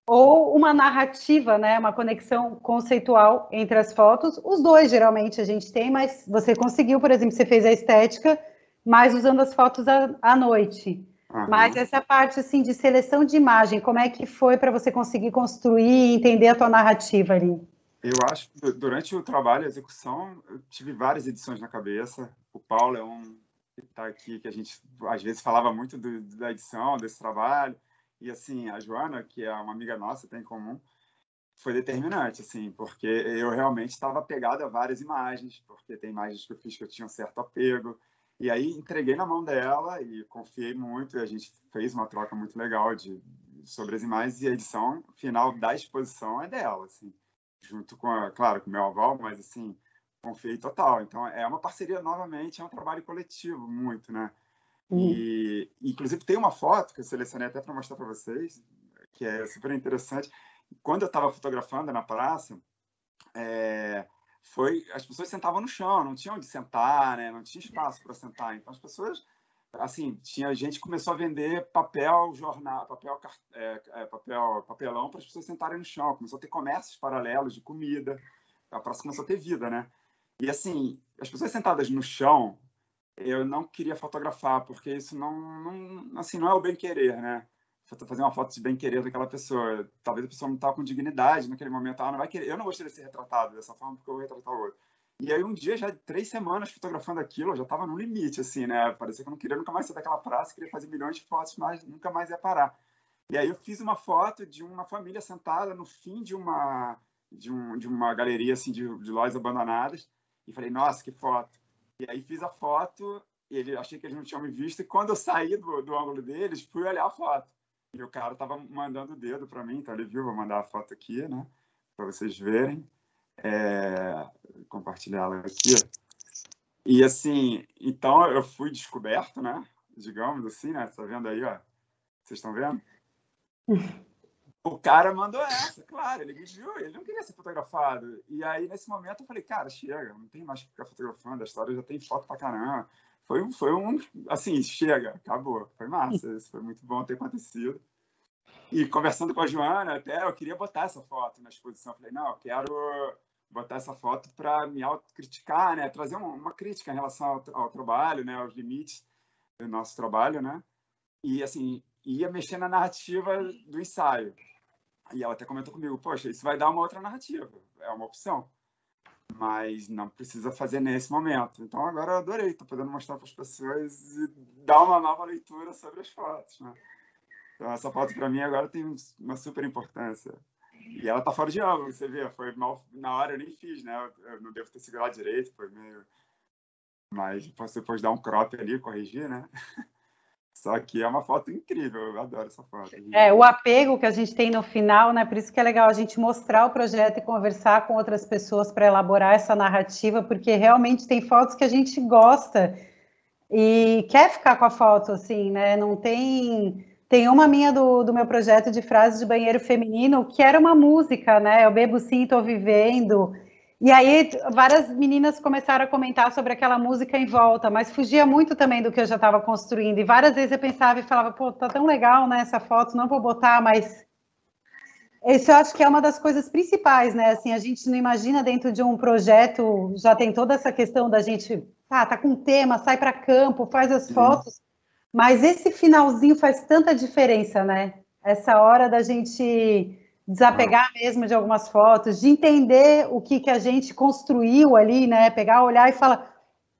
ou uma narrativa, né? Uma conexão conceitual entre as fotos. Os dois, geralmente, a gente tem, mas você conseguiu, por exemplo, você fez a estética, mas usando as fotos à noite. Uhum. Mas essa parte, assim, de seleção de imagem, como é que foi para você conseguir construir e entender a tua narrativa ali? Eu acho que durante o trabalho, a execução, eu tive várias edições na cabeça. O Paulo é um que está aqui, que a gente, às vezes, falava muito da edição, desse trabalho. E, assim, a Joana, que é uma amiga nossa, tem em comum, foi determinante, assim, porque eu realmente estava apegado a várias imagens, porque tem imagens que eu fiz que eu tinha um certo apego. E aí, entreguei na mão dela e confiei muito, e a gente fez uma troca muito legal sobre as imagens, e a edição final da exposição é dela, assim, junto com, claro, com o meu aval, mas, assim, confiei total. Então, é uma parceria, novamente, é um trabalho coletivo, muito, né? E, inclusive, tem uma foto que eu selecionei até para mostrar para vocês, que é super interessante. Quando eu estava fotografando na praça, as pessoas sentavam no chão, não tinham onde sentar, né? Não tinha espaço para sentar. Então, as pessoas, assim, tinha gente que começou a vender papel, jornal, papelão para as pessoas sentarem no chão. Começou a ter comércios paralelos de comida. A praça começou a ter vida, né? E, assim, as pessoas sentadas no chão, eu não queria fotografar, porque isso assim, não é o bem-querer, né? Fazer uma foto de bem-querer daquela pessoa. Talvez a pessoa não estava com dignidade naquele momento. Ela não vai querer. Eu não gostaria de ser retratado dessa forma, porque eu vou retratar o outro. E aí, um dia, já 3 semanas fotografando aquilo, eu já estava no limite, assim, né? Parecia que eu não queria nunca mais sair daquela praça, queria fazer milhões de fotos, mas nunca mais ia parar. E aí, eu fiz uma foto de uma família sentada no fim de uma galeria, assim, de lojas abandonadas. E falei, nossa, que foto. E aí fiz a foto, e achei que eles não tinham me visto, e quando eu saí do ângulo deles, fui olhar a foto. E o cara estava mandando o dedo para mim, então ele viu, vou mandar a foto aqui, né, para vocês verem. Compartilhar ela aqui. E assim, então eu fui descoberto, né, digamos assim, né, tá vendo aí, ó? Vocês estão vendo? O cara mandou essa, claro, ele me viu, ele não queria ser fotografado. E aí, nesse momento, eu falei, cara, chega, não tem mais que ficar fotografando, a história já tem foto pra caramba. Foi assim, chega, acabou. Foi massa, isso foi muito bom ter acontecido. E conversando com a Joana, até eu queria botar essa foto na exposição. Eu falei, não, eu quero botar essa foto para me autocriticar, né? Trazer uma crítica em relação ao trabalho, né? Aos limites do nosso trabalho, né? E, assim, ia mexer na narrativa do ensaio. E ela até comentou comigo, poxa, isso vai dar uma outra narrativa, é uma opção, mas não precisa fazer nesse momento. Então agora eu adorei, estou podendo mostrar para as pessoas e dar uma nova leitura sobre as fotos, né? Então essa foto para mim agora tem uma super importância. E ela tá fora de ângulo, você vê, foi mal, na hora eu nem fiz, né? Eu não devo ter segurado direito, foi meio... Mas posso depois dar um crop ali, corrigir, né? Só que é uma foto incrível, eu adoro essa foto. O apego que a gente tem no final, né? Por isso que é legal a gente mostrar o projeto e conversar com outras pessoas para elaborar essa narrativa, porque realmente tem fotos que a gente gosta e quer ficar com a foto, assim, né? Não tem... Tem uma minha do meu projeto de frases de banheiro feminino, que era uma música, né? Eu bebo sim, tô vivendo... E aí, várias meninas começaram a comentar sobre aquela música em volta, mas fugia muito também do que eu já estava construindo. E várias vezes eu pensava e falava, pô, tá tão legal, né, essa foto, não vou botar, mas... Isso eu acho que é uma das coisas principais, né? Assim, a gente não imagina dentro de um projeto, já tem toda essa questão da gente, tá com tema, sai para campo, faz as fotos, mas esse finalzinho faz tanta diferença, né? Essa hora da gente desapegar mesmo de algumas fotos, de entender o que a gente construiu ali, né? Pegar, olhar e falar,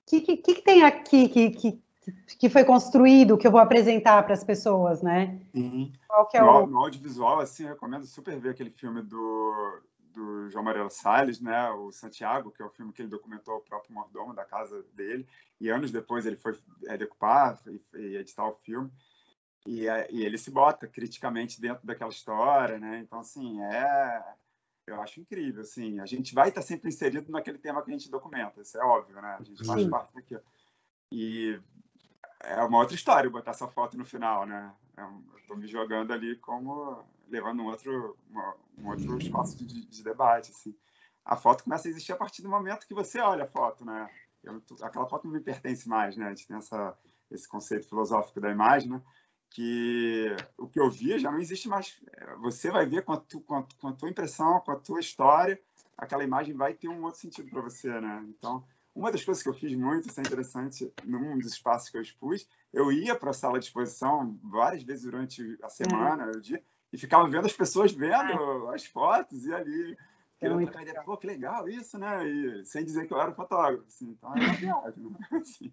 o que tem aqui que foi construído, que eu vou apresentar para as pessoas, né? Sim. Qual que é o... No audiovisual, assim, eu recomendo super ver aquele filme do João Manuel Salles, né, o Santiago, que é o filme que ele documentou o próprio mordomo da casa dele, e anos depois ele foi decupar e editar o filme, e ele se bota criticamente dentro daquela história, né, então, assim, eu acho incrível, assim, a gente vai estar sempre inserido naquele tema que a gente documenta, isso é óbvio, né, a gente faz parte daquilo. E é uma outra história botar essa foto no final, né, eu estou me jogando ali como levando um outro espaço de debate, assim. A foto começa a existir a partir do momento que você olha a foto, né? Aquela foto não me pertence mais, né? A gente tem esse conceito filosófico da imagem, né? Que o que eu vi já não existe mais. Você vai ver com a tua impressão, com a tua história, aquela imagem vai ter um outro sentido para você, né? Então, uma das coisas que eu fiz muito, isso é interessante, num dos espaços que eu expus, eu ia para a sala de exposição várias vezes durante a semana, o dia, e ficava vendo as pessoas vendo as fotos e ali querendo trocar ideia. Pô, que legal isso, né? E sem dizer que eu era fotógrafo, assim, então era uma viagem, né? Assim,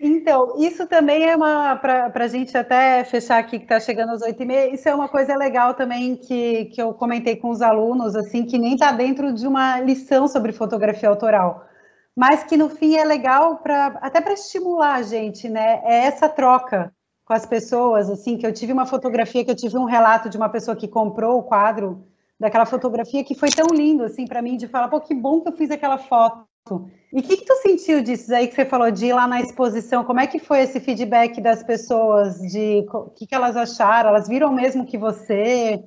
Então, isso também é para a gente até fechar aqui, que está chegando às 8h30, isso é uma coisa legal também que eu comentei com os alunos, assim, que nem está dentro de uma lição sobre fotografia autoral, mas que no fim é legal até para estimular a gente, né? É essa troca com as pessoas, assim, que eu tive uma fotografia, que eu tive um relato de uma pessoa que comprou o quadro daquela fotografia, que foi tão lindo, assim, para mim, de falar, pô, que bom que eu fiz aquela foto. E o que tu sentiu disso aí que você falou, de ir lá na exposição? Como é que foi esse feedback das pessoas? O que elas acharam? Elas viram mesmo que você...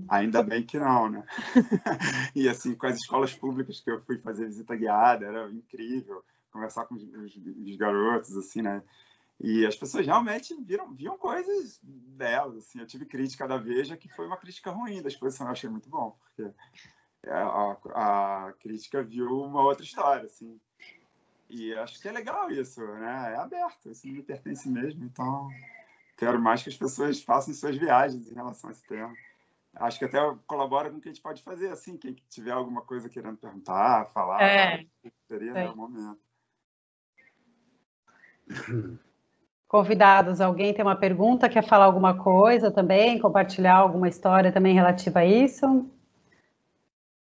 Ainda bem que não, né? E assim, com as escolas públicas que eu fui fazer visita guiada, era incrível conversar com os garotos, assim, né? E as pessoas realmente viam coisas delas, assim. Eu tive crítica da Veja, que foi uma crítica ruim da exposição, eu achei muito bom, porque a crítica viu uma outra história, assim. E acho que é legal isso, né? É aberto, isso não me pertence mesmo, então quero mais que as pessoas façam suas viagens em relação a esse tema. Acho que até colabora com o que a gente pode fazer, assim, quem tiver alguma coisa querendo perguntar, falar, seria, né, o momento. Convidados, alguém tem uma pergunta, quer falar alguma coisa também, compartilhar alguma história também relativa a isso?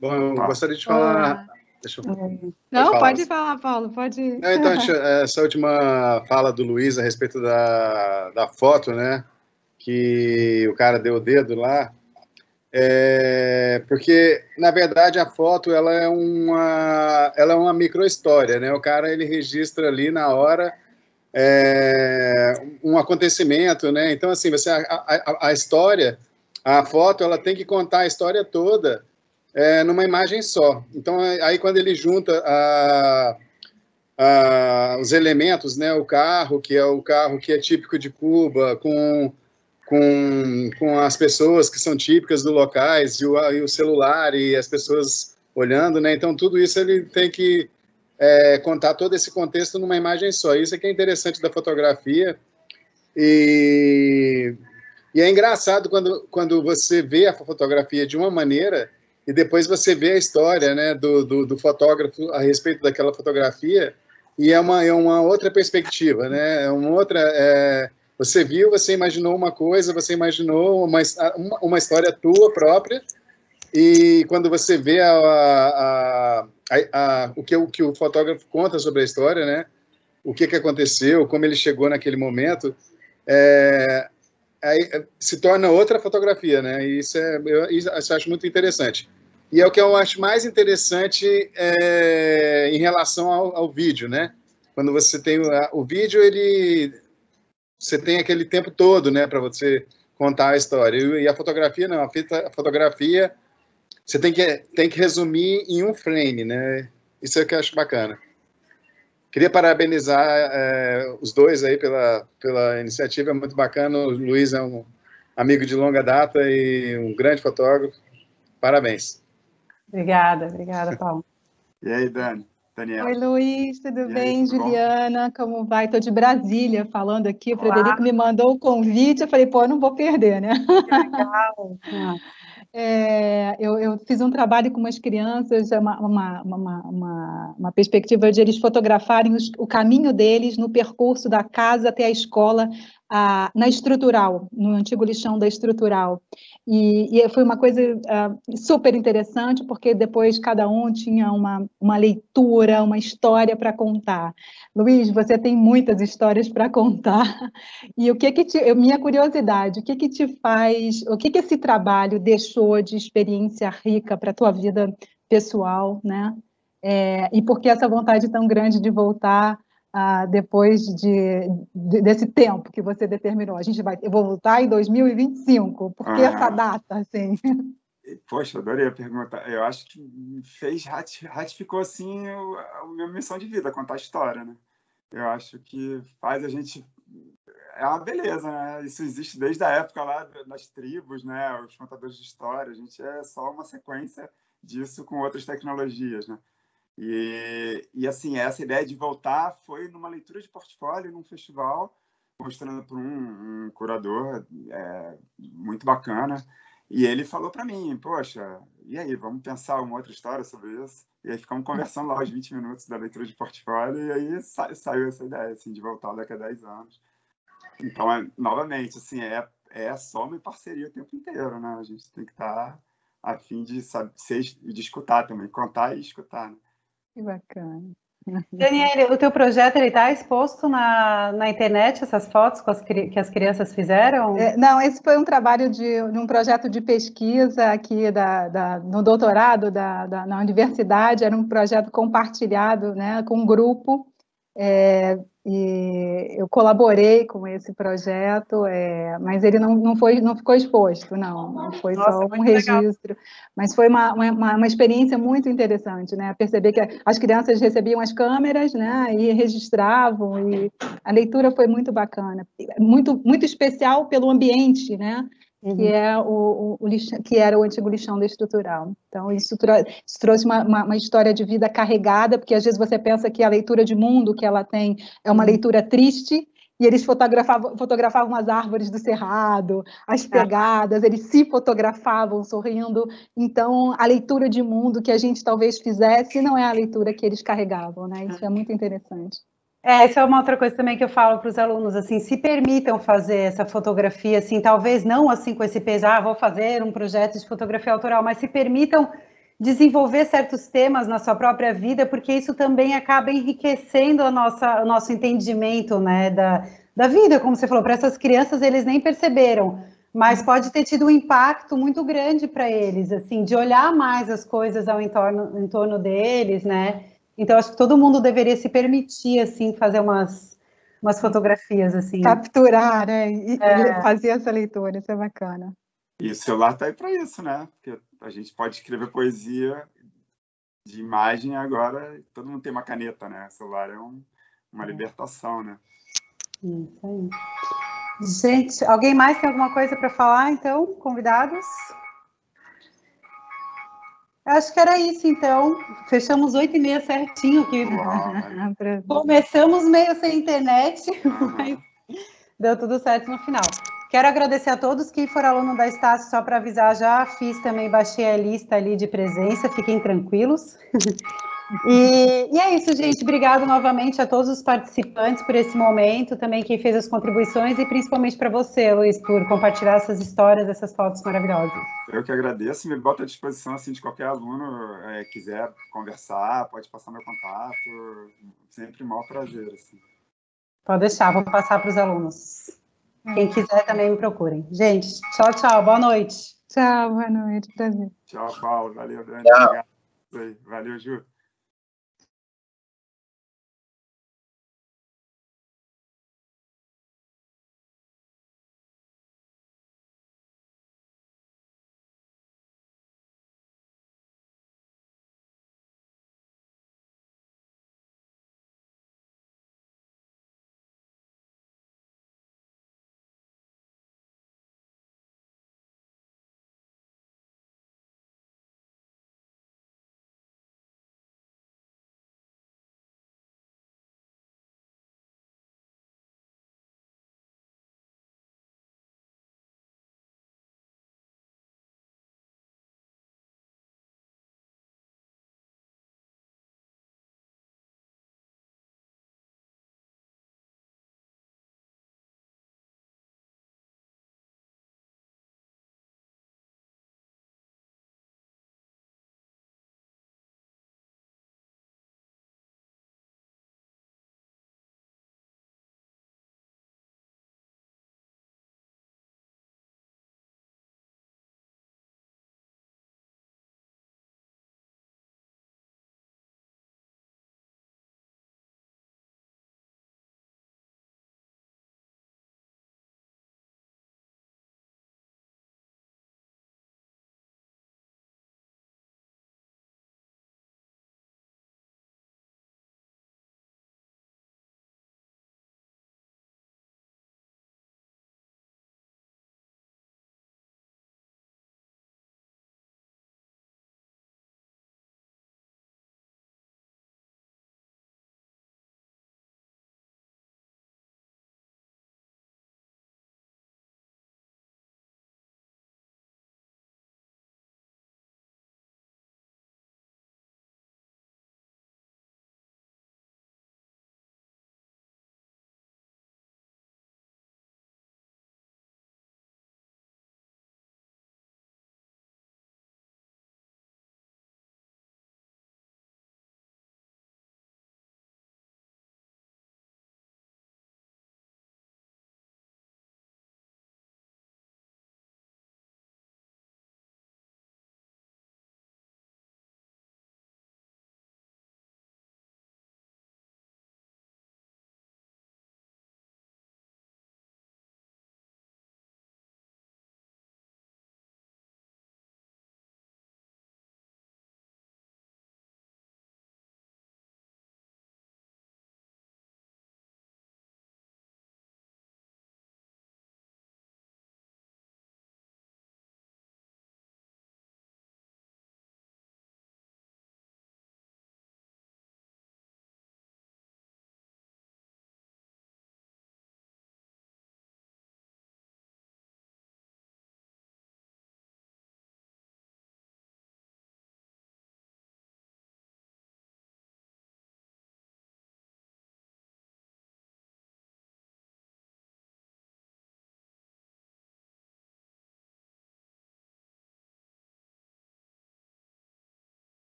Bom, eu gostaria de falar... Deixa eu... Não, pode falar, Paulo, pode. Não, então, essa última fala do Luiz a respeito da foto, né? Que o cara deu o dedo lá. Porque, na verdade, a foto ela é uma micro-história, né? O cara ele registra ali na hora um acontecimento, né? Então, assim, a história, a foto, ela tem que contar a história toda numa imagem só. Então, aí quando ele junta os elementos, né? O carro que é típico de Cuba, com as pessoas que são típicas do locais, e o celular, e as pessoas olhando, né? Então, tudo isso ele tem que contar todo esse contexto numa imagem só. Isso é que é interessante da fotografia. E é engraçado quando você vê a fotografia de uma maneira e depois você vê a história, né, do fotógrafo a respeito daquela fotografia, e é uma outra perspectiva, né? É uma outra... Você viu, você imaginou uma coisa, você imaginou uma história tua própria, e quando você vê o que o fotógrafo conta sobre a história, né? O que aconteceu, como ele chegou naquele momento, aí se torna outra fotografia, né? E isso eu acho muito interessante. E é o que eu acho mais interessante em relação ao vídeo, né? Quando você tem o vídeo, você tem aquele tempo todo, né, para você contar a história. E a fotografia não, a fotografia você tem que resumir em um frame, né? Isso é o que eu acho bacana. Queria parabenizar os dois aí pela iniciativa, é muito bacana. O Luiz é um amigo de longa data e um grande fotógrafo. Parabéns. Obrigada, Paulo. E aí, Dani? Daniela. Oi, Luiz, tudo E aí, bem? tudo bom? Juliana, como vai? Estou de Brasília falando aqui. O Olá. Frederico me mandou o convite. Eu falei, pô, eu não vou perder, né? Que legal. Eu fiz um trabalho com umas crianças, uma perspectiva de eles fotografarem o caminho deles no percurso da casa até a escola, na estrutural, no antigo lixão da estrutural. E foi uma coisa super interessante, porque depois cada um tinha uma leitura, uma história para contar. Luiz, você tem muitas histórias para contar. E minha curiosidade, o que te faz, o que esse trabalho deixou de experiência rica para a tua vida pessoal, né? E por que essa vontade tão grande de voltar depois desse tempo que você determinou? Eu vou voltar em 2025. Por que essa data, assim? Poxa, adorei a pergunta. Eu acho que ratificou, assim, a minha missão de vida, contar a história, né? Eu acho que faz a gente... É uma beleza, né? Isso existe desde a época lá das tribos, né? Os contadores de história. A gente é só uma sequência disso com outras tecnologias, né? E assim, essa ideia de voltar foi numa leitura de portfólio, num festival, mostrando para um curador muito bacana. E ele falou para mim, poxa, e aí, vamos pensar uma outra história sobre isso? E aí ficamos conversando lá os 20 minutos da leitura de portfólio, e aí saiu essa ideia, assim, de voltar daqui a 10 anos. Então, novamente, assim, é soma e parceria o tempo inteiro, né? A gente tem que estar a fim de escutar também, contar e escutar, né? Que bacana. Daniela, o teu projeto está exposto na internet, essas fotos que as crianças fizeram? Não, esse foi um trabalho de um projeto de pesquisa aqui no doutorado na universidade, era um projeto compartilhado, né, com um grupo, e eu colaborei com esse projeto, mas ele não ficou exposto, não foi só um registro, mas foi uma experiência muito interessante, né, perceber que as crianças recebiam as câmeras, né, e registravam, e a leitura foi muito bacana, muito, muito especial pelo ambiente, né, que que era o antigo lixão da estrutural. Então, isso trouxe uma história de vida carregada, porque às vezes você pensa que a leitura de mundo que ela tem é uma leitura triste, e eles fotografavam as árvores do cerrado, as pegadas, eles se fotografavam sorrindo. Então, a leitura de mundo que a gente talvez fizesse não é a leitura que eles carregavam, né? Isso é muito interessante. Essa é uma outra coisa também que eu falo para os alunos, assim, se permitam fazer essa fotografia, assim, talvez não assim com esse peso, vou fazer um projeto de fotografia autoral, mas se permitam desenvolver certos temas na sua própria vida, porque isso também acaba enriquecendo o nosso entendimento, né, da vida, como você falou, para essas crianças eles nem perceberam, mas pode ter tido um impacto muito grande para eles, assim, de olhar mais as coisas em torno deles, né? Então, acho que todo mundo deveria se permitir, assim, fazer umas fotografias, assim. Capturar, né? E fazer essa leitura, isso é bacana. E o celular está aí para isso, né? Porque a gente pode escrever poesia de imagem agora, todo mundo tem uma caneta, né? O celular é uma libertação, né? Isso aí. Gente, alguém mais tem alguma coisa para falar, então? Convidados? Acho que era isso, então. Fechamos 8h30 certinho aqui. Começamos meio sem internet, mas deu tudo certo no final. Quero agradecer a todos que foram aluno da Estácio, só para avisar, já fiz também, baixei a lista ali de presença, fiquem tranquilos. E é isso, gente. Obrigado novamente a todos os participantes por esse momento, também quem fez as contribuições e principalmente para você, Luiz, por compartilhar essas histórias, essas fotos maravilhosas. Eu que agradeço, me boto à disposição assim, de qualquer aluno quiser conversar, pode passar meu contato, sempre um maior prazer. Assim. Pode deixar, vou passar para os alunos. Quem quiser também me procurem. Gente, tchau, tchau, boa noite. Tchau, boa noite, prazer. Tchau, Paulo, valeu, Dani. Obrigado. Valeu, Ju.